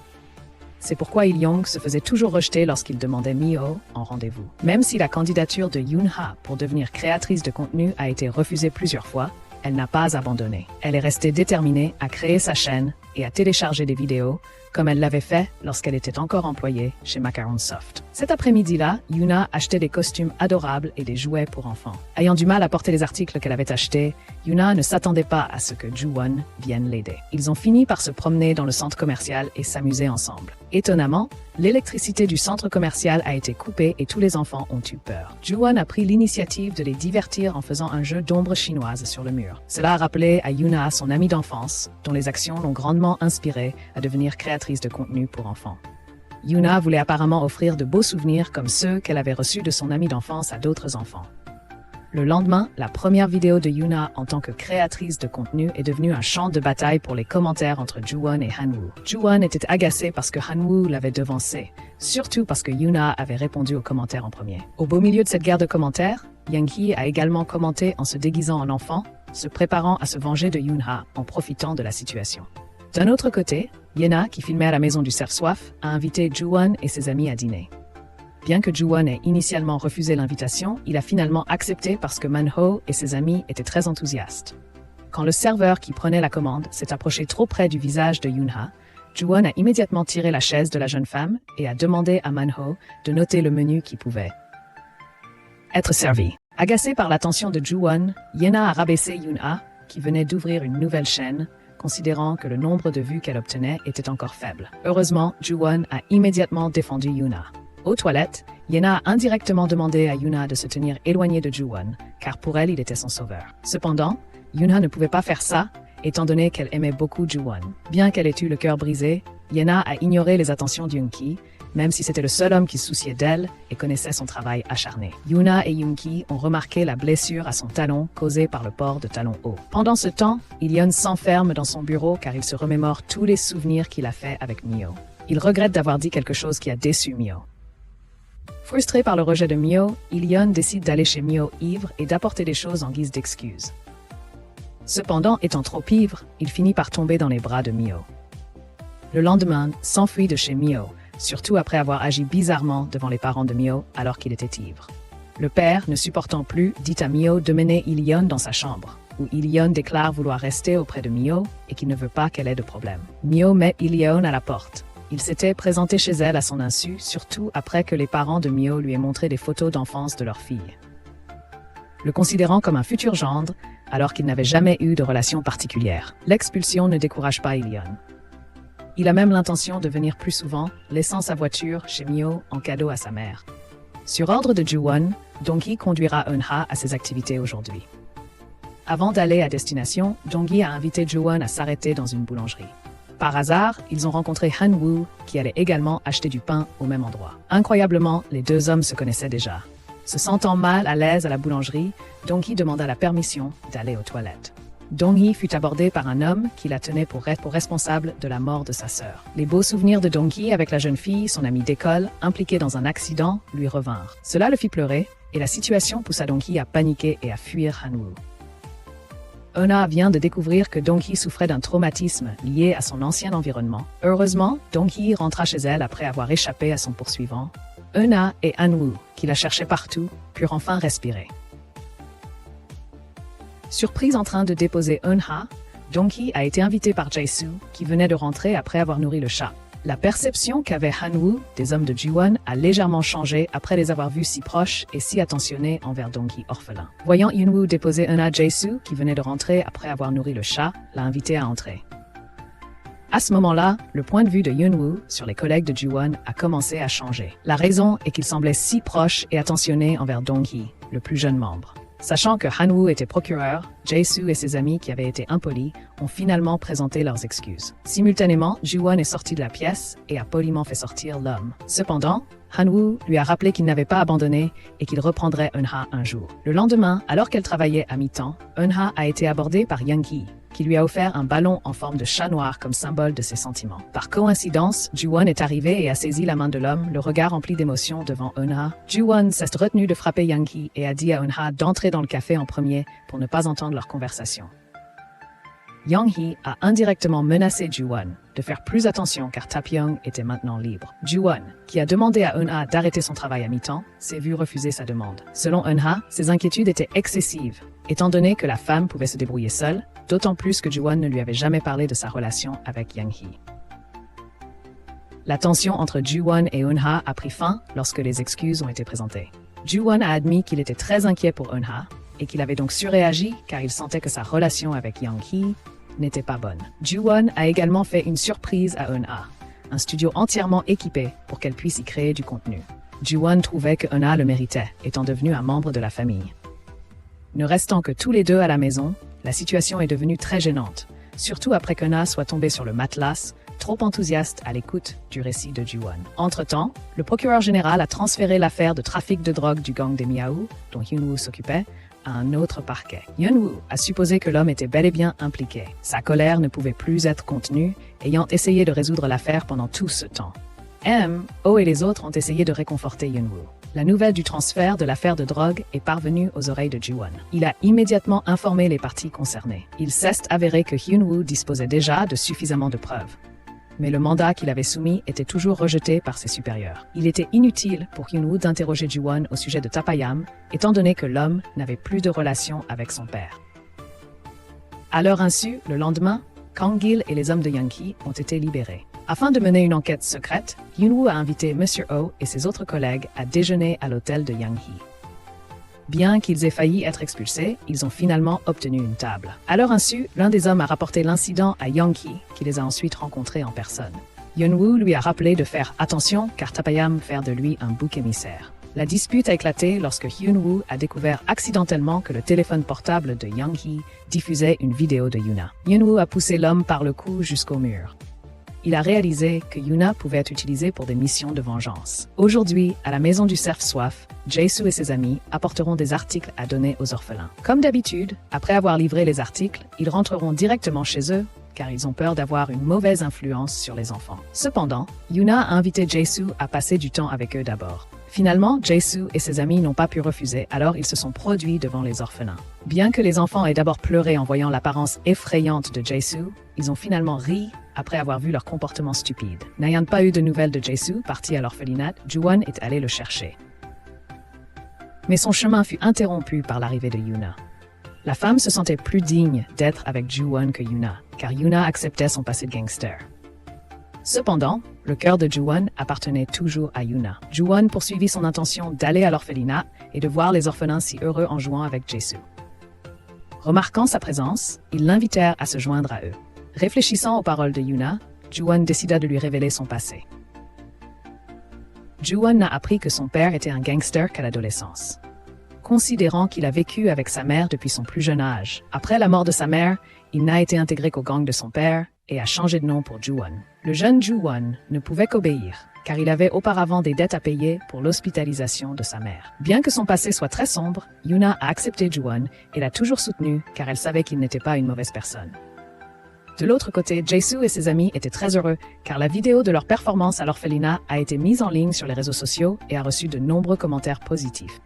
C'est pourquoi Il-young se faisait toujours rejeter lorsqu'il demandait Miho en rendez-vous. Même si la candidature de Yoon-ha pour devenir créatrice de contenu a été refusée plusieurs fois, elle n'a pas abandonné. Elle est restée déterminée à créer sa chaîne et à télécharger des vidéos, comme elle l'avait fait lorsqu'elle était encore employée chez Macaron Soft. Cet après-midi-là, Yuna achetait des costumes adorables et des jouets pour enfants. Ayant du mal à porter les articles qu'elle avait achetés, Yuna ne s'attendait pas à ce que Ju-won vienne l'aider. Ils ont fini par se promener dans le centre commercial et s'amuser ensemble. Étonnamment, l'électricité du centre commercial a été coupée et tous les enfants ont eu peur. Ju-won a pris l'initiative de les divertir en faisant un jeu d'ombre chinoise sur le mur. Cela a rappelé à Yuna son amie d'enfance, dont les actions l'ont grandement inspirée à devenir créatrice de contenu pour enfants. Yuna voulait apparemment offrir de beaux souvenirs comme ceux qu'elle avait reçus de son amie d'enfance à d'autres enfants. Le lendemain, la première vidéo de Yuna en tant que créatrice de contenu est devenue un champ de bataille pour les commentaires entre Ju-won et Han-woo. Ju-won était agacé parce que Han-woo l'avait devancé, surtout parce que Yuna avait répondu aux commentaires en premier. Au beau milieu de cette guerre de commentaires, Young-hee a également commenté en se déguisant en enfant, se préparant à se venger de Yoon-ha en profitant de la situation. D'un autre côté, Yena, qui filmait à la maison du Cerf-Soif, a invité Ju-won et ses amis à dîner. Bien que Ju-won ait initialement refusé l'invitation, il a finalement accepté parce que Man-ho et ses amis étaient très enthousiastes. Quand le serveur qui prenait la commande s'est approché trop près du visage de Yoon-ha, Ju-won a immédiatement tiré la chaise de la jeune femme et a demandé à Man-ho de noter le menu qui pouvait être servi. Agacé par l'attention de Ju-won, Yena a rabaissé Yoon-ha, qui venait d'ouvrir une nouvelle chaîne, considérant que le nombre de vues qu'elle obtenait était encore faible. Heureusement, Ju-won a immédiatement défendu Yuna. Aux toilettes, Yena a indirectement demandé à Yuna de se tenir éloignée de Ju-won, car pour elle, il était son sauveur. Cependant, Yuna ne pouvait pas faire ça, étant donné qu'elle aimait beaucoup Ju-won. Bien qu'elle ait eu le cœur brisé, Yena a ignoré les attentions de Yoon-ki, même si c'était le seul homme qui se souciait d'elle et connaissait son travail acharné. Yuna et Yoon-ki ont remarqué la blessure à son talon causée par le port de talons hauts. Pendant ce temps, Il-yeon s'enferme dans son bureau car il se remémore tous les souvenirs qu'il a faits avec Mio. Il regrette d'avoir dit quelque chose qui a déçu Mio. Frustré par le rejet de Mio, Il-yeon décide d'aller chez Mio ivre et d'apporter des choses en guise d'excuse. Cependant, étant trop ivre, il finit par tomber dans les bras de Mio. Le lendemain, s'enfuit de chez Mio, surtout après avoir agi bizarrement devant les parents de Mio alors qu'il était ivre. Le père, ne supportant plus, dit à Mio de mener Il-yeon dans sa chambre, où Il-yeon déclare vouloir rester auprès de Mio et qu'il ne veut pas qu'elle ait de problème. Mio met Il-yeon à la porte. Il s'était présenté chez elle à son insu, surtout après que les parents de Mio lui aient montré des photos d'enfance de leur fille. Le considérant comme un futur gendre, alors qu'il n'avait jamais eu de relation particulière. L'expulsion ne décourage pas Il-yeon. Il a même l'intention de venir plus souvent, laissant sa voiture chez Mio en cadeau à sa mère. Sur ordre de Ju-won, Dong-hee conduira Eun-ha à ses activités aujourd'hui. Avant d'aller à destination, Dong-hee a invité Ju-won à s'arrêter dans une boulangerie. Par hasard, ils ont rencontré Han-woo, qui allait également acheter du pain au même endroit. Incroyablement, les deux hommes se connaissaient déjà. Se sentant mal à l'aise à la boulangerie, Dong-hee demanda la permission d'aller aux toilettes. Dong-hee fut abordé par un homme qui la tenait pour responsable de la mort de sa sœur. Les beaux souvenirs de Dong-hee avec la jeune fille, son amie d'école, impliquée dans un accident, lui revinrent. Cela le fit pleurer, et la situation poussa Dong-hee à paniquer et à fuir Han-woo. Eun-ha vient de découvrir que Dong-hee souffrait d'un traumatisme lié à son ancien environnement. Heureusement, Dong-hee rentra chez elle après avoir échappé à son poursuivant. Eun-ha et Han-woo, qui la cherchaient partout, purent enfin respirer. Surprise en train de déposer Eun-ha, Dong-hee a été invité par Jae-soo, qui venait de rentrer après avoir nourri le chat. La perception qu'avait Han-woo des hommes de Ji-won a légèrement changé après les avoir vus si proches et si attentionnés envers Dong-hee orphelin. Voyant Hyun-woo déposer Eun-ha, Jae-soo, qui venait de rentrer après avoir nourri le chat, l'a invité à entrer. À ce moment-là, le point de vue de Hyun-woo sur les collègues de Ji-won a commencé à changer. La raison est qu'ils semblaient si proches et attentionnés envers Dong-hee, le plus jeune membre. Sachant que Han-woo était procureur, Jae-soo et ses amis qui avaient été impolis ont finalement présenté leurs excuses. Simultanément, Ji-won est sorti de la pièce et a poliment fait sortir l'homme. Cependant, Han-woo lui a rappelé qu'il n'avait pas abandonné et qu'il reprendrait Eun-ha un jour. Le lendemain, alors qu'elle travaillait à mi-temps, Eun-ha a été abordée par Young-hee, qui lui a offert un ballon en forme de chat noir comme symbole de ses sentiments. Par coïncidence, Ji-won est arrivé et a saisi la main de l'homme, le regard rempli d'émotion devant Eun-ha. Ji-won s'est retenu de frapper Young-hee et a dit à Eun-ha d'entrer dans le café en premier pour ne pas entendre leur conversation. Young-hee a indirectement menacé Ji-won de faire plus attention car Taepyeong était maintenant libre. Ji-won, qui a demandé à Eun-ha d'arrêter son travail à mi-temps, s'est vu refuser sa demande. Selon Eun-ha, ses inquiétudes étaient excessives, étant donné que la femme pouvait se débrouiller seule, d'autant plus que Ji-won ne lui avait jamais parlé de sa relation avec Young-hee. La tension entre Ji-won et Eun-ha a pris fin lorsque les excuses ont été présentées. Ji-won a admis qu'il était très inquiet pour Eun-ha et qu'il avait donc surréagi car il sentait que sa relation avec Young-hee n'était pas bonne. Ji-won a également fait une surprise à Eun-ha, un studio entièrement équipé pour qu'elle puisse y créer du contenu. Ji-won trouvait que Eun-ha le méritait, étant devenu un membre de la famille. Ne restant que tous les deux à la maison, la situation est devenue très gênante, surtout après qu'Eun-ha soit tombé sur le matelas, trop enthousiaste à l'écoute du récit de Ji-won. Entre-temps, le procureur général a transféré l'affaire de trafic de drogue du gang des Miao, dont Hyun-woo s'occupait, à un autre parquet. Hyun-woo a supposé que l'homme était bel et bien impliqué. Sa colère ne pouvait plus être contenue, ayant essayé de résoudre l'affaire pendant tout ce temps. Oh et les autres ont essayé de réconforter Hyun-woo. La nouvelle du transfert de l'affaire de drogue est parvenue aux oreilles de Ji-won. Il a immédiatement informé les parties concernées. Il s'est avéré que Hyun-woo disposait déjà de suffisamment de preuves. Mais le mandat qu'il avait soumis était toujours rejeté par ses supérieurs. Il était inutile pour Hyun-woo d'interroger Ji-won au sujet de Taepayam, étant donné que l'homme n'avait plus de relation avec son père. À leur insu, le lendemain, Kang-gil et les hommes de Young-hee ont été libérés. Afin de mener une enquête secrète, Hyun-woo a invité Monsieur Oh et ses autres collègues à déjeuner à l'hôtel de Young-hee. Bien qu'ils aient failli être expulsés, ils ont finalement obtenu une table. À leur insu, l'un des hommes a rapporté l'incident à Young-hee, qui les a ensuite rencontrés en personne. Hyun-woo lui a rappelé de faire attention car Taepayam faire de lui un bouc émissaire. La dispute a éclaté lorsque Hyun-woo a découvert accidentellement que le téléphone portable de Young-hee diffusait une vidéo de Yuna. Hyun-woo a poussé l'homme par le cou jusqu'au mur. Il a réalisé que Yuna pouvait être utilisée pour des missions de vengeance. Aujourd'hui, à la maison du cerf soif, Jae-soo et ses amis apporteront des articles à donner aux orphelins. Comme d'habitude, après avoir livré les articles, ils rentreront directement chez eux, car ils ont peur d'avoir une mauvaise influence sur les enfants. Cependant, Yuna a invité Jae-soo à passer du temps avec eux d'abord. Finalement, Jae-soo et ses amis n'ont pas pu refuser, alors ils se sont produits devant les orphelins. Bien que les enfants aient d'abord pleuré en voyant l'apparence effrayante de Jae-soo, ils ont finalement ri après avoir vu leur comportement stupide. N'ayant pas eu de nouvelles de Jae-soo, parti à l'orphelinat, Ji-won est allé le chercher. Mais son chemin fut interrompu par l'arrivée de Yuna. La femme se sentait plus digne d'être avec Ji-won que Yuna, car Yuna acceptait son passé de gangster. Cependant, le cœur de Ji-won appartenait toujours à Yuna. Ji-won poursuivit son intention d'aller à l'orphelinat et de voir les orphelins si heureux en jouant avec Jae-soo. Remarquant sa présence, ils l'invitèrent à se joindre à eux. Réfléchissant aux paroles de Yuna, Ji-won décida de lui révéler son passé. Ji-won n'a appris que son père était un gangster qu'à l'adolescence. Considérant qu'il a vécu avec sa mère depuis son plus jeune âge, après la mort de sa mère, il n'a été intégré qu'au gang de son père et a changé de nom pour Ji-won. Le jeune Ji-won ne pouvait qu'obéir, car il avait auparavant des dettes à payer pour l'hospitalisation de sa mère. Bien que son passé soit très sombre, Yuna a accepté Ji-won et l'a toujours soutenu car elle savait qu'il n'était pas une mauvaise personne. De l'autre côté, Jae-soo et ses amis étaient très heureux car la vidéo de leur performance à l'orphelinat a été mise en ligne sur les réseaux sociaux et a reçu de nombreux commentaires positifs.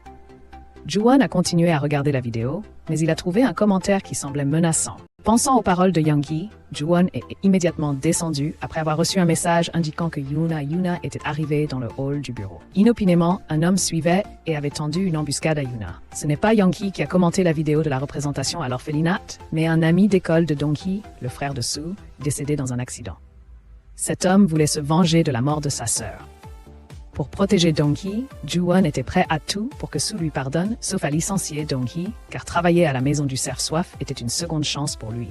Ji-won a continué à regarder la vidéo, mais il a trouvé un commentaire qui semblait menaçant. Pensant aux paroles de Young-hee, Ju-won est immédiatement descendu après avoir reçu un message indiquant que Yuna était arrivée dans le hall du bureau. Inopinément, un homme suivait et avait tendu une embuscade à Yuna. Ce n'est pas Young-hee qui a commenté la vidéo de la représentation à l'orphelinat, mais un ami d'école de Dong-hee, le frère de Soo, décédé dans un accident. Cet homme voulait se venger de la mort de sa sœur. Pour protéger Dong-hee, Ju-won était prêt à tout pour que Soo lui pardonne, sauf à licencier Dong-hee, car travailler à la maison du cerf soif était une seconde chance pour lui.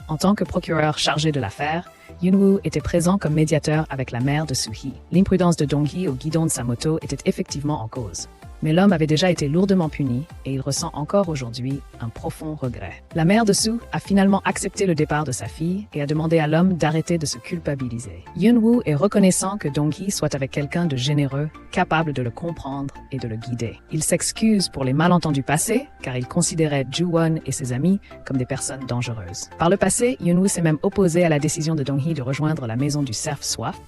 En tant que procureur chargé de l'affaire, Yoon-woo était présent comme médiateur avec la mère de Soo-hee. L'imprudence de Dong-hee au guidon de sa moto était effectivement en cause. Mais l'homme avait déjà été lourdement puni et il ressent encore aujourd'hui un profond regret. La mère de Soo a finalement accepté le départ de sa fille et a demandé à l'homme d'arrêter de se culpabiliser. Yoon-woo est reconnaissant que Dong-hee soit avec quelqu'un de généreux, capable de le comprendre et de le guider. Il s'excuse pour les malentendus passés car il considérait Ju-won et ses amis comme des personnes dangereuses. Par le passé, Yoon-woo s'est même opposé à la décision de Dong-hee de rejoindre la maison du cerf soif.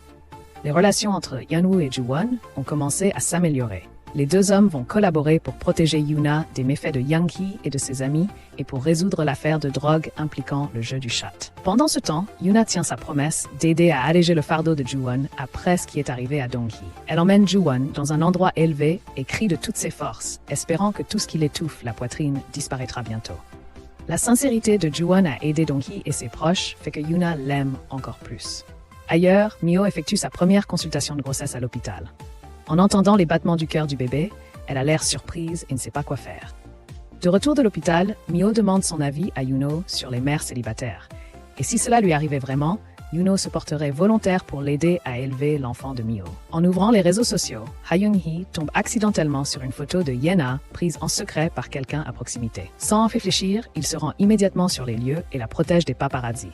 Les relations entre Yoon-woo et Ju-won ont commencé à s'améliorer. Les deux hommes vont collaborer pour protéger Yuna des méfaits de Young-hee et de ses amis et pour résoudre l'affaire de drogue impliquant le jeu du chat. Pendant ce temps, Yuna tient sa promesse d'aider à alléger le fardeau de Ju-won après ce qui est arrivé à Dong-hee. Elle emmène Ju-won dans un endroit élevé et crie de toutes ses forces, espérant que tout ce qui l'étouffe la poitrine disparaîtra bientôt. La sincérité de Ju-won à aider Dong-hee et ses proches fait que Yuna l'aime encore plus. Ailleurs, Mio effectue sa première consultation de grossesse à l'hôpital. En entendant les battements du cœur du bébé, elle a l'air surprise et ne sait pas quoi faire. De retour de l'hôpital, Mio demande son avis à Yuno sur les mères célibataires. Et si cela lui arrivait vraiment, Yuno se porterait volontaire pour l'aider à élever l'enfant de Mio. En ouvrant les réseaux sociaux, Ha Young-hee tombe accidentellement sur une photo de Yena prise en secret par quelqu'un à proximité. Sans réfléchir, il se rend immédiatement sur les lieux et la protège des paparazzi.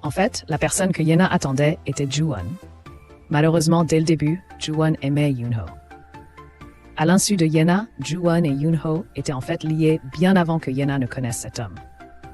En fait, la personne que Yena attendait était Ju-won. Malheureusement, dès le début, Ju-won aimait Yoon-ho. À l'insu de Yena, Ju-won et Yoon-ho étaient en fait liés bien avant que Yena ne connaisse cet homme.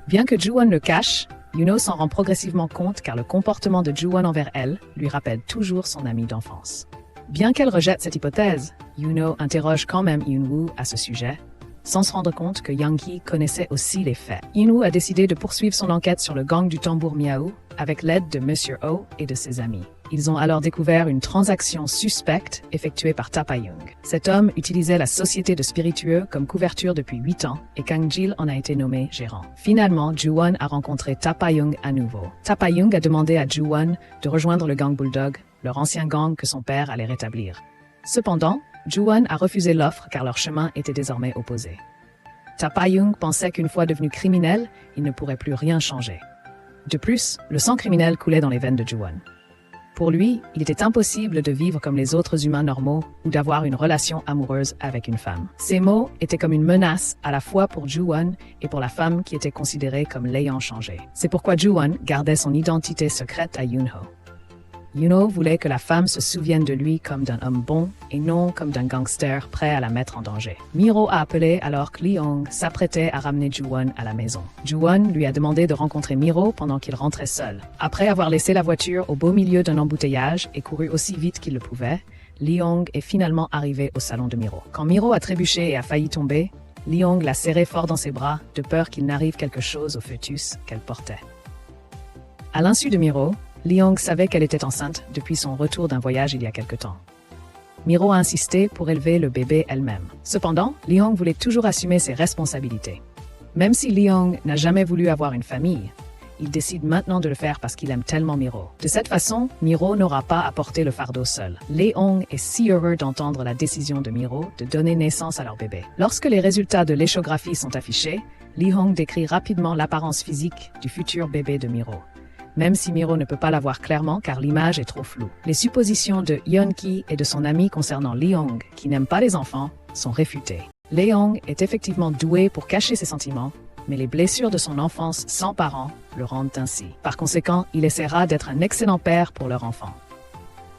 Bien que Ju-won le cache, Yoon-ho s'en rend progressivement compte car le comportement de Ju-won envers elle lui rappelle toujours son ami d'enfance. Bien qu'elle rejette cette hypothèse, Yoon-ho interroge quand même Yoon-woo à ce sujet, sans se rendre compte que Young-hee connaissait aussi les faits. Yoon-woo a décidé de poursuivre son enquête sur le gang du tambour Miao avec l'aide de Monsieur Oh et de ses amis. Ils ont alors découvert une transaction suspecte effectuée par Ta-pa-young. Cet homme utilisait la société de spiritueux comme couverture depuis 8 ans et Kang-jil en a été nommé gérant. Finalement, Ju-won a rencontré Ta-pa-young à nouveau. Ta-pa-young a demandé à Ju-won de rejoindre le gang Bulldog, leur ancien gang que son père allait rétablir. Cependant, Ju-won a refusé l'offre car leurs chemins étaient désormais opposés. Ta-pa-young pensait qu'une fois devenu criminel, il ne pourrait plus rien changer. De plus, le sang criminel coulait dans les veines de Ju-won. Pour lui, il était impossible de vivre comme les autres humains normaux ou d'avoir une relation amoureuse avec une femme. Ces mots étaient comme une menace à la fois pour Ju-won et pour la femme qui était considérée comme l'ayant changé. C'est pourquoi Ju-won gardait son identité secrète à Yoon-ho. Yoon-ho voulait que la femme se souvienne de lui comme d'un homme bon et non comme d'un gangster prêt à la mettre en danger. Miro a appelé alors que Lee-hong s'apprêtait à ramener Ju-won à la maison. Ju-won lui a demandé de rencontrer Miro pendant qu'il rentrait seul. Après avoir laissé la voiture au beau milieu d'un embouteillage et couru aussi vite qu'il le pouvait, Lee-hong est finalement arrivé au salon de Miro. Quand Miro a trébuché et a failli tomber, Lee-hong l'a serré fort dans ses bras de peur qu'il n'arrive quelque chose au fœtus qu'elle portait. À l'insu de Miro, Lee-hong savait qu'elle était enceinte depuis son retour d'un voyage il y a quelque temps. Miro a insisté pour élever le bébé elle-même. Cependant, Lee-hong voulait toujours assumer ses responsabilités. Même si Lee-hong n'a jamais voulu avoir une famille, il décide maintenant de le faire parce qu'il aime tellement Miro. De cette façon, Miro n'aura pas à porter le fardeau seul. Lee-hong est si heureux d'entendre la décision de Miro de donner naissance à leur bébé. Lorsque les résultats de l'échographie sont affichés, Lee-hong décrit rapidement l'apparence physique du futur bébé de Miro. Même si Miro ne peut pas la voir clairement car l'image est trop floue. Les suppositions de Yeon-ki et de son ami concernant Lee-hong, qui n'aime pas les enfants, sont réfutées. Lee-hong est effectivement doué pour cacher ses sentiments, mais les blessures de son enfance sans parents le rendent ainsi. Par conséquent, il essaiera d'être un excellent père pour leur enfant.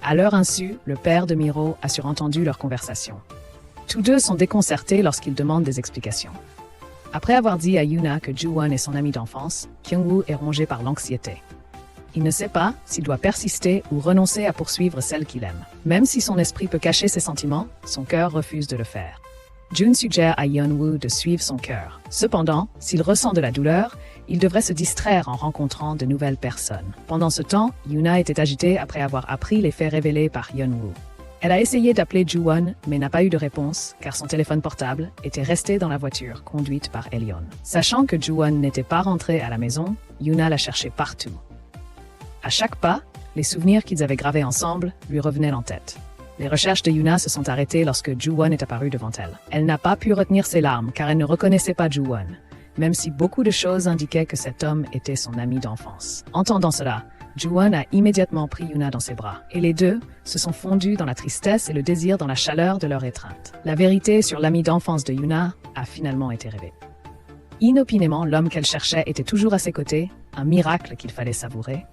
À leur insu, le père de Miro a surentendu leur conversation. Tous deux sont déconcertés lorsqu'ils demandent des explications. Après avoir dit à Yuna que Ju-won est son ami d'enfance, Kyung-woo est rongé par l'anxiété. Il ne sait pas s'il doit persister ou renoncer à poursuivre celle qu'il aime. Même si son esprit peut cacher ses sentiments, son cœur refuse de le faire. Jun suggère à Yeon-woo de suivre son cœur. Cependant, s'il ressent de la douleur, il devrait se distraire en rencontrant de nouvelles personnes. Pendant ce temps, Yoona était agitée après avoir appris les faits révélés par Yeon-woo. Elle a essayé d'appeler Ju-won, mais n'a pas eu de réponse, car son téléphone portable était resté dans la voiture conduite par Elyon. Sachant que Ju-won n'était pas rentré à la maison, Yoona l'a cherché partout. À chaque pas, les souvenirs qu'ils avaient gravés ensemble lui revenaient en tête. Les recherches de Yoona se sont arrêtées lorsque Ju-won est apparu devant elle. Elle n'a pas pu retenir ses larmes, car elle ne reconnaissait pas Ju-won, même si beaucoup de choses indiquaient que cet homme était son ami d'enfance. Entendant cela, Ju-won a immédiatement pris Yoona dans ses bras, et les deux se sont fondus dans la tristesse et le désir dans la chaleur de leur étreinte. La vérité sur l'ami d'enfance de Yoona a finalement été révélée. Inopinément, l'homme qu'elle cherchait était toujours à ses côtés, un miracle qu'il fallait savourer.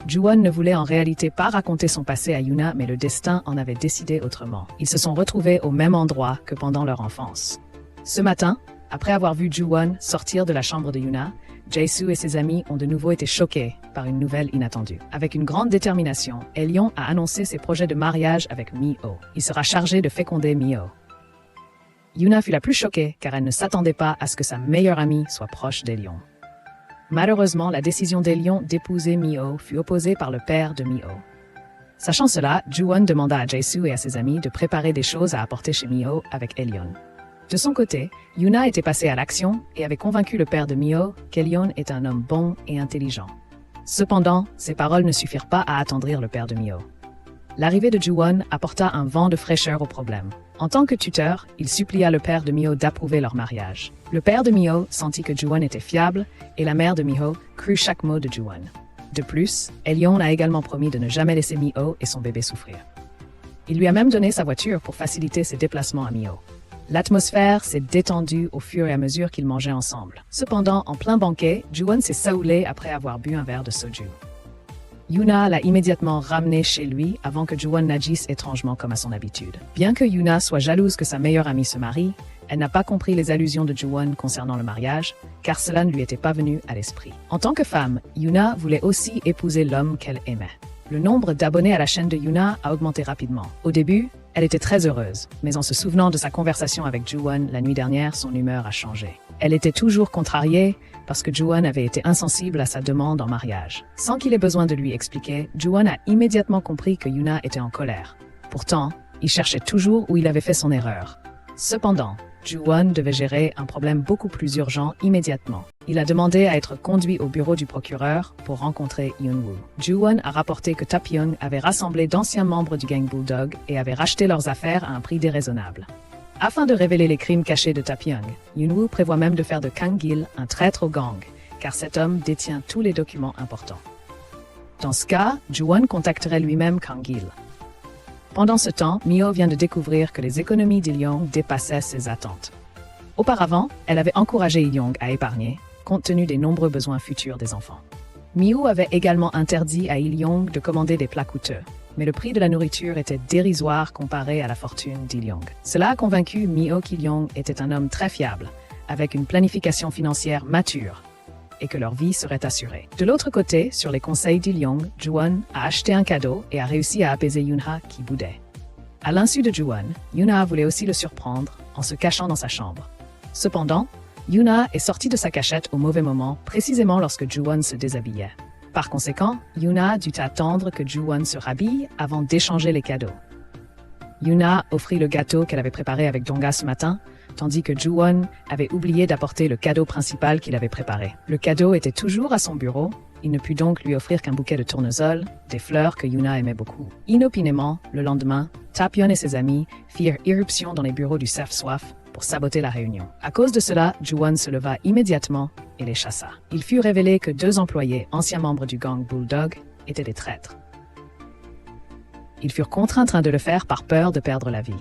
Ju-won ne voulait en réalité pas raconter son passé à Yoona, mais le destin en avait décidé autrement. Ils se sont retrouvés au même endroit que pendant leur enfance. Ce matin, après avoir vu Ju-won sortir de la chambre de Yoona, Jae-soo et ses amis ont de nouveau été choqués par une nouvelle inattendue. Avec une grande détermination, Elyon a annoncé ses projets de mariage avec Mi-oh. Il sera chargé de féconder Mi-oh. Yoona fut la plus choquée car elle ne s'attendait pas à ce que sa meilleure amie soit proche d'Elyon. Malheureusement, la décision d'Elyon d'épouser Mi-oh fut opposée par le père de Mi-oh. Sachant cela, Ju-won demanda à Jae-soo et à ses amis de préparer des choses à apporter chez Mi-oh avec Elyon. De son côté, Yoona était passée à l'action et avait convaincu le père de Mi-oh qu'Elyon est un homme bon et intelligent. Cependant, ces paroles ne suffirent pas à attendrir le père de Mi-oh. L'arrivée de Ju-won apporta un vent de fraîcheur au problème. En tant que tuteur, il supplia le père de Mi-oh d'approuver leur mariage. Le père de Mi-oh sentit que Ju-won était fiable et la mère de Mi-oh crut chaque mot de Ju-won. De plus, Elyon a également promis de ne jamais laisser Mi-oh et son bébé souffrir. Il lui a même donné sa voiture pour faciliter ses déplacements à Mi-oh. L'atmosphère s'est détendue au fur et à mesure qu'ils mangeaient ensemble. Cependant, en plein banquet, Ju-won s'est saoulé après avoir bu un verre de soju. Yoona l'a immédiatement ramené chez lui avant que Ju-won n'agisse étrangement comme à son habitude. Bien que Yoona soit jalouse que sa meilleure amie se marie, elle n'a pas compris les allusions de Ju-won concernant le mariage, car cela ne lui était pas venu à l'esprit. En tant que femme, Yoona voulait aussi épouser l'homme qu'elle aimait. Le nombre d'abonnés à la chaîne de Yoona a augmenté rapidement. Au début, elle était très heureuse, mais en se souvenant de sa conversation avec Ju-won la nuit dernière, son humeur a changé. Elle était toujours contrariée parce que Ju-won avait été insensible à sa demande en mariage. Sans qu'il ait besoin de lui expliquer, Ju-won a immédiatement compris que Yoona était en colère. Pourtant, il cherchait toujours où il avait fait son erreur. Cependant, Ju-won devait gérer un problème beaucoup plus urgent immédiatement. Il a demandé à être conduit au bureau du procureur pour rencontrer Yeon-woo. Ju-won a rapporté que Taepyeong avait rassemblé d'anciens membres du gang Bulldog et avait racheté leurs affaires à un prix déraisonnable. Afin de révéler les crimes cachés de Taepyeong, Yeon-woo prévoit même de faire de Kang-gil un traître au gang, car cet homme détient tous les documents importants. Dans ce cas, Ju-won contacterait lui-même Kang-gil. Pendant ce temps, Mi-oh vient de découvrir que les économies d'Il-yong dépassaient ses attentes. Auparavant, elle avait encouragé Il-yong à épargner, compte tenu des nombreux besoins futurs des enfants. Mi-oh avait également interdit à Il-yong de commander des plats coûteux, mais le prix de la nourriture était dérisoire comparé à la fortune d'Il-yong. Cela a convaincu Mi-oh qu'Il-yong était un homme très fiable, avec une planification financière mature, et que leur vie serait assurée. De l'autre côté, sur les conseils d'Il-yong, Ju-won a acheté un cadeau et a réussi à apaiser Yoon-ha qui boudait. À l'insu de Ju-won, Yoon-ha voulait aussi le surprendre en se cachant dans sa chambre. Cependant, Yoon-ha est sortie de sa cachette au mauvais moment, précisément lorsque Ju-won se déshabillait. Par conséquent, Yoon-ha dut attendre que Ju-won se rhabille avant d'échanger les cadeaux. Yoon-ha offrit le gâteau qu'elle avait préparé avec Dong-ha ce matin, tandis que Ju-won avait oublié d'apporter le cadeau principal qu'il avait préparé. Le cadeau était toujours à son bureau, il ne put donc lui offrir qu'un bouquet de tournesol, des fleurs que Yoona aimait beaucoup. Inopinément, le lendemain, Taepyeong et ses amis firent irruption dans les bureaux du Chef-Soif pour saboter la réunion. À cause de cela, Ju-won se leva immédiatement et les chassa. Il fut révélé que 2 employés, anciens membres du gang Bulldog, étaient des traîtres. Ils furent contraints de le faire par peur de perdre la vie.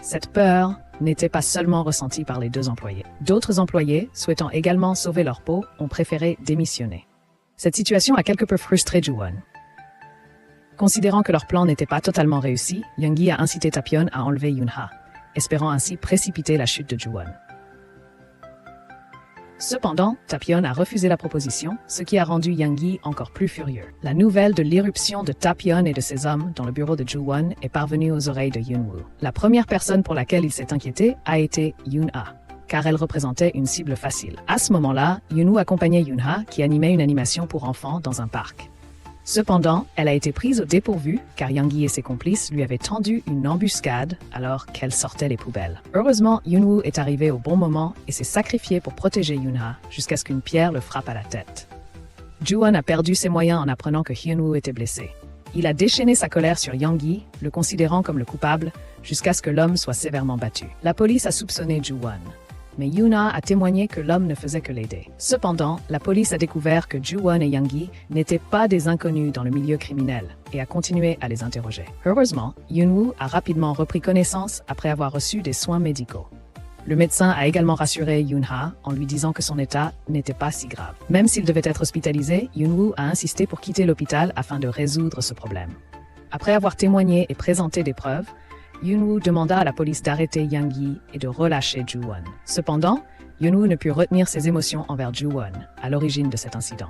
Cette peur n'était pas seulement ressentie par les 2 employés. D'autres employés, souhaitant également sauver leur peau, ont préféré démissionner. Cette situation a quelque peu frustré Ju-won. Considérant que leur plan n'était pas totalement réussi, Yoon-gi a incité Taepyeong à enlever Yoon-ha, espérant ainsi précipiter la chute de Ju-won. Cependant, Taepyeon a refusé la proposition, ce qui a rendu Yang Yi encore plus furieux. La nouvelle de l'irruption de Taepyeon et de ses hommes dans le bureau de Ju-won est parvenue aux oreilles de Yoon-woo. La première personne pour laquelle il s'est inquiété a été Yoon-ah, car elle représentait une cible facile. À ce moment-là, Yoon-woo accompagnait Yoon-ha qui animait une animation pour enfants dans un parc. Cependant, elle a été prise au dépourvu car Yang Yi et ses complices lui avaient tendu une embuscade alors qu'elle sortait les poubelles. Heureusement, Yoon-woo est arrivé au bon moment et s'est sacrifié pour protéger Yoon-ha jusqu'à ce qu'une pierre le frappe à la tête. Ju-won a perdu ses moyens en apprenant que Hyun-woo était blessé. Il a déchaîné sa colère sur Yang Yi, le considérant comme le coupable, jusqu'à ce que l'homme soit sévèrement battu. La police a soupçonné Ju-won, mais Yoon-ah a témoigné que l'homme ne faisait que l'aider. Cependant, la police a découvert que Ju-won et Yang Yi n'étaient pas des inconnus dans le milieu criminel et a continué à les interroger. Heureusement, Yoon-woo a rapidement repris connaissance après avoir reçu des soins médicaux. Le médecin a également rassuré Yoon-ha en lui disant que son état n'était pas si grave. Même s'il devait être hospitalisé, Yoon-woo a insisté pour quitter l'hôpital afin de résoudre ce problème. Après avoir témoigné et présenté des preuves, Yoon-woo demanda à la police d'arrêter Yang Yi et de relâcher Ju-won. Cependant, Yoon-woo ne put retenir ses émotions envers Ju-won, à l'origine de cet incident.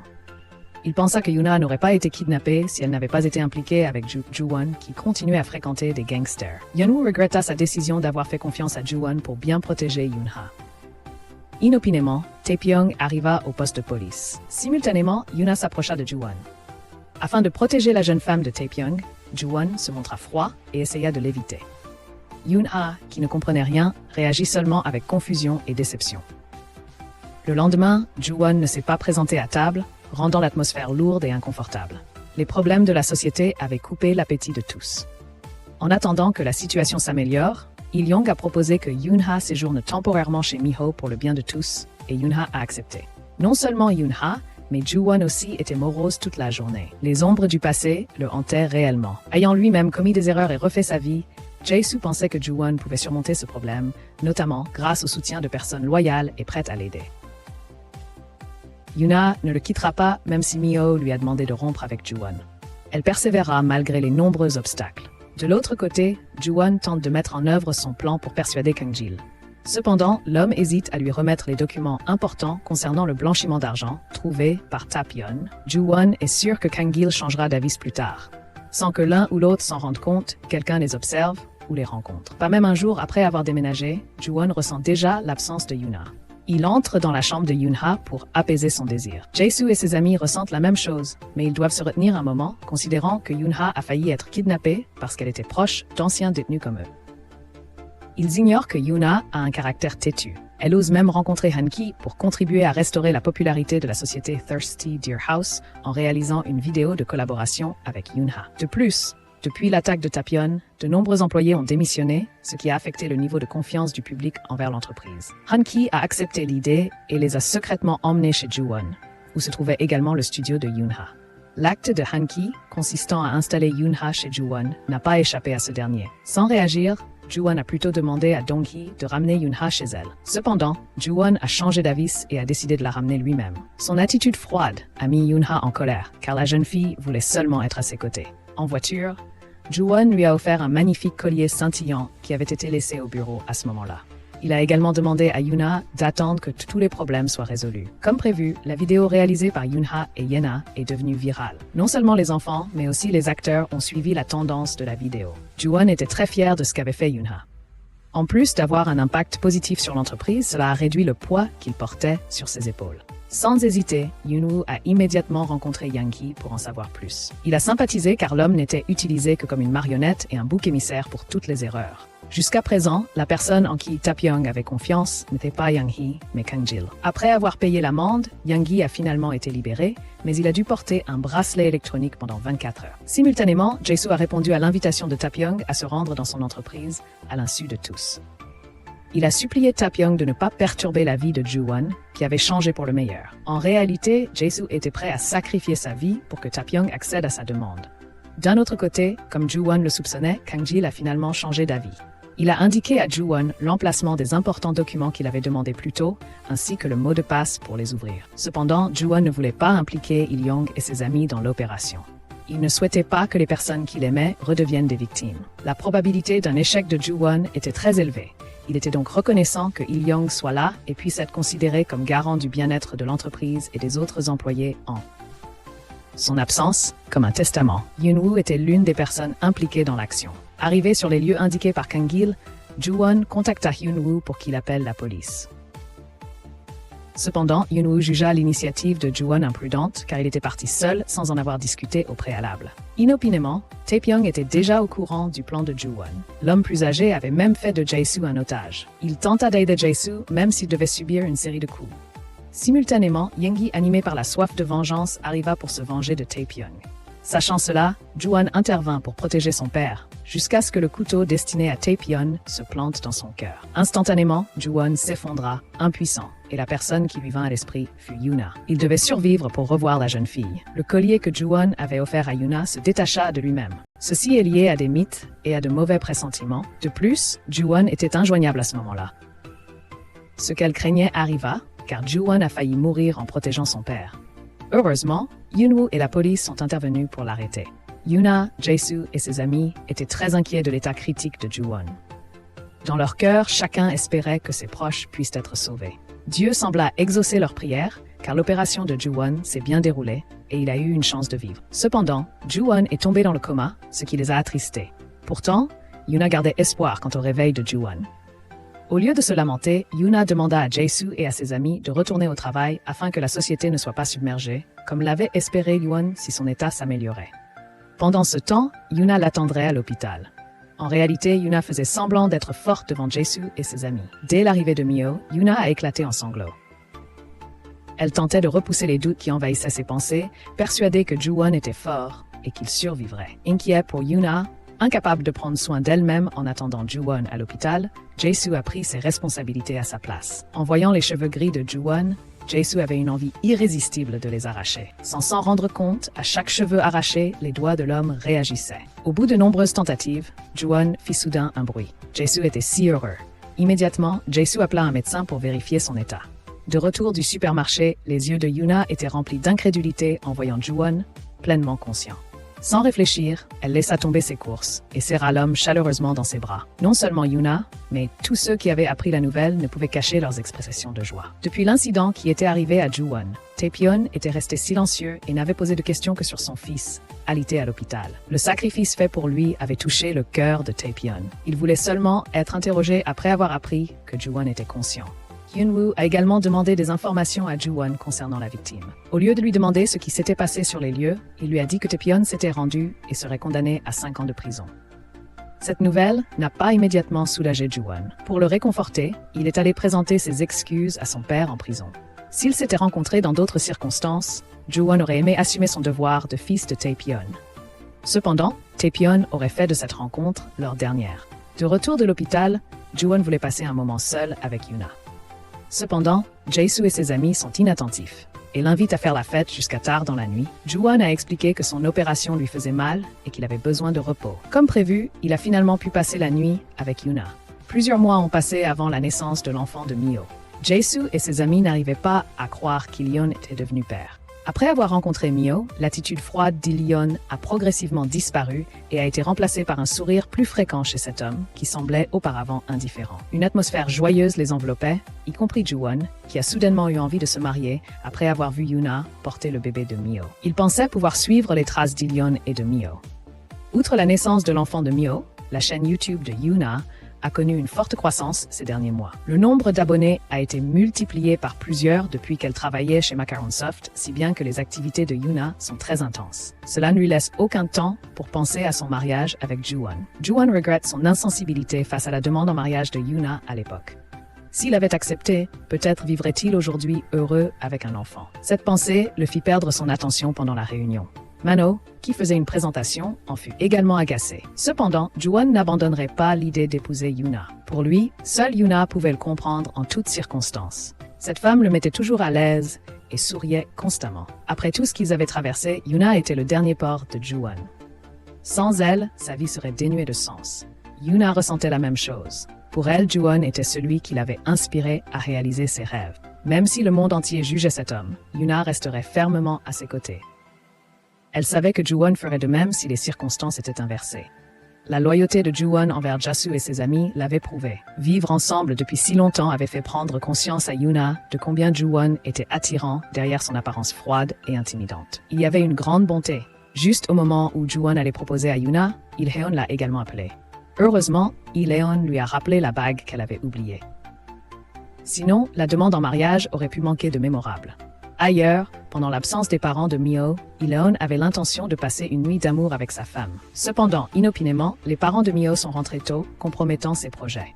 Il pensa que Yoon-ah n'aurait pas été kidnappée si elle n'avait pas été impliquée avec Ju-won, qui continuait à fréquenter des gangsters. Yoon-woo regretta sa décision d'avoir fait confiance à Ju-won pour bien protéger Yoon-ha. Inopinément, Taepyeon arriva au poste de police. Simultanément, Yoon-ah s'approcha de Ju-won. Afin de protéger la jeune femme de Taepyeon, Ju-won se montra froid et essaya de l'éviter. Yoon-ah, qui ne comprenait rien, réagit seulement avec confusion et déception. Le lendemain, Ju-won ne s'est pas présenté à table, rendant l'atmosphère lourde et inconfortable. Les problèmes de la société avaient coupé l'appétit de tous. En attendant que la situation s'améliore, Il-yong a proposé que Yoon-ha séjourne temporairement chez Miho pour le bien de tous, et Yoon-ha a accepté. Non seulement Yoon-ha, mais Ju-won aussi était morose toute la journée. Les ombres du passé le hantaient réellement. Ayant lui-même commis des erreurs et refait sa vie, Jae-soo pensait que Ju-won pouvait surmonter ce problème, notamment grâce au soutien de personnes loyales et prêtes à l'aider. Yoon-ah ne le quittera pas même si Miho lui a demandé de rompre avec Ju-won. Elle persévérera malgré les nombreux obstacles. De l'autre côté, Ju-won tente de mettre en œuvre son plan pour persuader Kang-jil. Cependant, l'homme hésite à lui remettre les documents importants concernant le blanchiment d'argent trouvés par Taepyeon. Ju-won est sûr que Kang-il changera d'avis plus tard. Sans que l'un ou l'autre s'en rende compte, quelqu'un les observe ou les rencontre. Pas même un jour après avoir déménagé, Ju-won ressent déjà l'absence de Yoon-ah. Il entre dans la chambre de Yoon-ha pour apaiser son désir. Jae-soo et ses amis ressentent la même chose, mais ils doivent se retenir un moment, considérant que Yoon-ha a failli être kidnappée parce qu'elle était proche d'anciens détenus comme eux. Ils ignorent que Yoon-ah a un caractère têtu. Elle ose même rencontrer Han-ki pour contribuer à restaurer la popularité de la société Thirsty Deer House en réalisant une vidéo de collaboration avec Yoon-ha. De plus, depuis l'attaque de Taepyeon, de nombreux employés ont démissionné, ce qui a affecté le niveau de confiance du public envers l'entreprise. Han-ki a accepté l'idée et les a secrètement emmenés chez Ju-won, où se trouvait également le studio de Yoon-ha. L'acte de Han-ki, consistant à installer Yoon-ha chez Ju-won, n'a pas échappé à ce dernier. Sans réagir, Ju-won a plutôt demandé à Dong-hee de ramener Yoon-ha chez elle. Cependant, Ju-won a changé d'avis et a décidé de la ramener lui-même. Son attitude froide a mis Yoon-ha en colère, car la jeune fille voulait seulement être à ses côtés. En voiture, Ju-won lui a offert un magnifique collier scintillant qui avait été laissé au bureau à ce moment-là. Il a également demandé à Yoon-ha d'attendre que tous les problèmes soient résolus. Comme prévu, la vidéo réalisée par Yoon-ha et Yena est devenue virale. Non seulement les enfants, mais aussi les acteurs ont suivi la tendance de la vidéo. Ju-won était très fier de ce qu'avait fait Yoon-ha. En plus d'avoir un impact positif sur l'entreprise, cela a réduit le poids qu'il portait sur ses épaules. Sans hésiter, Yoon-woo a immédiatement rencontré Yang-hee pour en savoir plus. Il a sympathisé car l'homme n'était utilisé que comme une marionnette et un bouc émissaire pour toutes les erreurs. Jusqu'à présent, la personne en qui Taepyeon avait confiance n'était pas Yang-hee, mais Kang-jil. Après avoir payé l'amende, Yang-hee a finalement été libéré, mais il a dû porter un bracelet électronique pendant 24 heures. Simultanément, Jae-soo a répondu à l'invitation de Taepyeon à se rendre dans son entreprise, à l'insu de tous. Il a supplié Taepyeon de ne pas perturber la vie de Ju-won, qui avait changé pour le meilleur. En réalité, Jae-soo était prêt à sacrifier sa vie pour que Taepyeon accède à sa demande. D'un autre côté, comme Ju-won le soupçonnait, Kang-jil a finalement changé d'avis. Il a indiqué à Ju-won l'emplacement des importants documents qu'il avait demandé plus tôt, ainsi que le mot de passe pour les ouvrir. Cependant, Ju-won ne voulait pas impliquer Il-yong et ses amis dans l'opération. Il ne souhaitait pas que les personnes qu'il aimait redeviennent des victimes. La probabilité d'un échec de Ju-won était très élevée, Il était donc reconnaissant que Il-young soit là et puisse être considéré comme garant du bien-être de l'entreprise et des autres employés en son absence, comme un testament. Yoon-woo était l'une des personnes impliquées dans l'action. Arrivé sur les lieux indiqués par Kang-il, Joo-won contacta Yoon-woo pour qu'il appelle la police. Cependant, Yoon-woo jugea l'initiative de Joo-won imprudente car il était parti seul sans en avoir discuté au préalable. Inopinément, Tae-pyong était déjà au courant du plan de Joo-won. L'homme plus âgé avait même fait de Jae-soo un otage. Il tenta d'aider Jae-soo même s'il devait subir une série de coups. Simultanément, Young-gi, animé par la soif de vengeance, arriva pour se venger de Tae-pyong. Sachant cela, Joo-won intervint pour protéger son père, jusqu'à ce que le couteau destiné à Tae-pyong se plante dans son cœur. Instantanément, Joo-won s'effondra, impuissant, et la personne qui lui vint à l'esprit fut Yuna. Il devait survivre pour revoir la jeune fille. Le collier que Joo-won avait offert à Yuna se détacha de lui-même. Ceci est lié à des mythes et à de mauvais pressentiments. De plus, Joo-won était injoignable à ce moment-là. Ce qu'elle craignait arriva, car Joo-won a failli mourir en protégeant son père. Heureusement, Yoon-woo et la police sont intervenus pour l'arrêter. Yuna, Jae-soo et ses amis étaient très inquiets de l'état critique de Joo-won. Dans leur cœur, chacun espérait que ses proches puissent être sauvés. Dieu sembla exaucer leurs prières, car l'opération de Joo-won s'est bien déroulée et il a eu une chance de vivre. Cependant, Joo-won est tombé dans le coma, ce qui les a attristés. Pourtant, Yuna gardait espoir quant au réveil de Joo-won. Au lieu de se lamenter, Yuna demanda à Jae-soo et à ses amis de retourner au travail afin que la société ne soit pas submergée, comme l'avait espéré Yoo-won si son état s'améliorait. Pendant ce temps, Yuna l'attendrait à l'hôpital. En réalité, Yuna faisait semblant d'être forte devant Jae-soo et ses amis. Dès l'arrivée de Mio, Yuna a éclaté en sanglots. Elle tentait de repousser les doutes qui envahissaient ses pensées, persuadée que Joo-won était fort et qu'il survivrait. Inquiet pour Yuna, incapable de prendre soin d'elle-même en attendant Joo-won à l'hôpital, Jae-soo a pris ses responsabilités à sa place. En voyant les cheveux gris de Joo-won, Jae-soo avait une envie irrésistible de les arracher. Sans s'en rendre compte, à chaque cheveu arraché, les doigts de l'homme réagissaient. Au bout de nombreuses tentatives, Joo-won fit soudain un bruit. Jae-soo était si heureux. Immédiatement, Jae-soo appela un médecin pour vérifier son état. De retour du supermarché, les yeux de Yuna étaient remplis d'incrédulité en voyant Joo-won, pleinement conscient. Sans réfléchir, elle laissa tomber ses courses et serra l'homme chaleureusement dans ses bras. Non seulement Yuna, mais tous ceux qui avaient appris la nouvelle ne pouvaient cacher leurs expressions de joie. Depuis l'incident qui était arrivé à Joo-won, Tae-pyong était resté silencieux et n'avait posé de questions que sur son fils, alité à l'hôpital. Le sacrifice fait pour lui avait touché le cœur de Tae-pyong. Il voulait seulement être interrogé après avoir appris que Joo-won était conscient. Yoon-woo a également demandé des informations à Joo-won concernant la victime. Au lieu de lui demander ce qui s'était passé sur les lieux, il lui a dit que Tae-pyong s'était rendu et serait condamné à 5 ans de prison. Cette nouvelle n'a pas immédiatement soulagé Joo-won. Pour le réconforter, il est allé présenter ses excuses à son père en prison. S'ils s'étaient rencontrés dans d'autres circonstances, Joo-won aurait aimé assumer son devoir de fils de Tae-pyong. Cependant, Tae-pyong aurait fait de cette rencontre leur dernière. De retour de l'hôpital, Joo-won voulait passer un moment seul avec Yuna. Cependant, Jae-soo et ses amis sont inattentifs et l'invitent à faire la fête jusqu'à tard dans la nuit. Joo-won a expliqué que son opération lui faisait mal et qu'il avait besoin de repos. Comme prévu, il a finalement pu passer la nuit avec Yuna. Plusieurs mois ont passé avant la naissance de l'enfant de Mio. Jae-soo et ses amis n'arrivaient pas à croire qu'Il-yeon était devenu père. Après avoir rencontré Mio, l'attitude froide d'Il-yeon a progressivement disparu et a été remplacée par un sourire plus fréquent chez cet homme, qui semblait auparavant indifférent. Une atmosphère joyeuse les enveloppait, y compris Joo-won, qui a soudainement eu envie de se marier après avoir vu Yuna porter le bébé de Mio. Il pensait pouvoir suivre les traces d'Il-yeon et de Mio. Outre la naissance de l'enfant de Mio, la chaîne YouTube de Yuna a connu une forte croissance ces derniers mois. Le nombre d'abonnés a été multiplié par plusieurs depuis qu'elle travaillait chez Macaronsoft, si bien que les activités de Yuna sont très intenses. Cela ne lui laisse aucun temps pour penser à son mariage avec Joo-won. Joo-won regrette son insensibilité face à la demande en mariage de Yuna à l'époque. S'il avait accepté, peut-être vivrait-il aujourd'hui heureux avec un enfant. Cette pensée le fit perdre son attention pendant la réunion. Mano, qui faisait une présentation, en fut également agacé. Cependant, Joo-won n'abandonnerait pas l'idée d'épouser Yuna. Pour lui, seule Yuna pouvait le comprendre en toutes circonstances. Cette femme le mettait toujours à l'aise et souriait constamment. Après tout ce qu'ils avaient traversé, Yuna était le dernier port de Joo-won. Sans elle, sa vie serait dénuée de sens. Yuna ressentait la même chose. Pour elle, Joo-won était celui qui l'avait inspiré à réaliser ses rêves. Même si le monde entier jugeait cet homme, Yuna resterait fermement à ses côtés. Elle savait que Joo-won ferait de même si les circonstances étaient inversées. La loyauté de Ju-won envers Jae-soo et ses amis l'avait prouvé. Vivre ensemble depuis si longtemps avait fait prendre conscience à Yoona de combien Ju-won était attirant derrière son apparence froide et intimidante. Il y avait une grande bonté. Juste au moment où Ju-won allait proposer à Yoona, Il-heon l'a également appelé. Heureusement, Il-heon lui a rappelé la bague qu'elle avait oubliée. Sinon, la demande en mariage aurait pu manquer de mémorable. Ailleurs, pendant l'absence des parents de Myo, Il-heon avait l'intention de passer une nuit d'amour avec sa femme. Cependant, inopinément, les parents de Myo sont rentrés tôt, compromettant ses projets.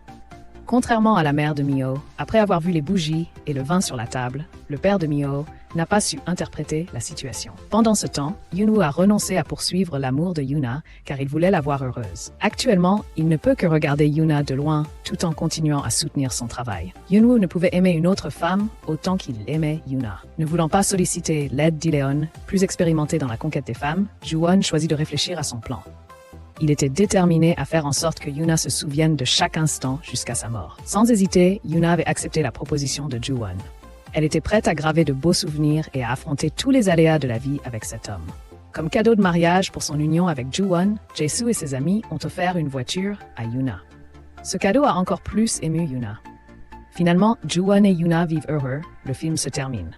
Contrairement à la mère de Myo, après avoir vu les bougies et le vin sur la table, le père de Myo n'a pas su interpréter la situation. Pendant ce temps, Yoonwoo a renoncé à poursuivre l'amour de Yoona car il voulait la voir heureuse. Actuellement, il ne peut que regarder Yoona de loin tout en continuant à soutenir son travail. Yoonwoo ne pouvait aimer une autre femme autant qu'il aimait Yoona. Ne voulant pas solliciter l'aide d'Il-heon, plus expérimenté dans la conquête des femmes, Ju-won choisit de réfléchir à son plan. Il était déterminé à faire en sorte que Yoona se souvienne de chaque instant jusqu'à sa mort. Sans hésiter, Yoona avait accepté la proposition de Ju-won. Elle était prête à graver de beaux souvenirs et à affronter tous les aléas de la vie avec cet homme. Comme cadeau de mariage pour son union avec Ju-won, Jae-soo et ses amis ont offert une voiture à Yoona. Ce cadeau a encore plus ému Yoona. Finalement, Ju-won et Yoona vivent heureux, le film se termine.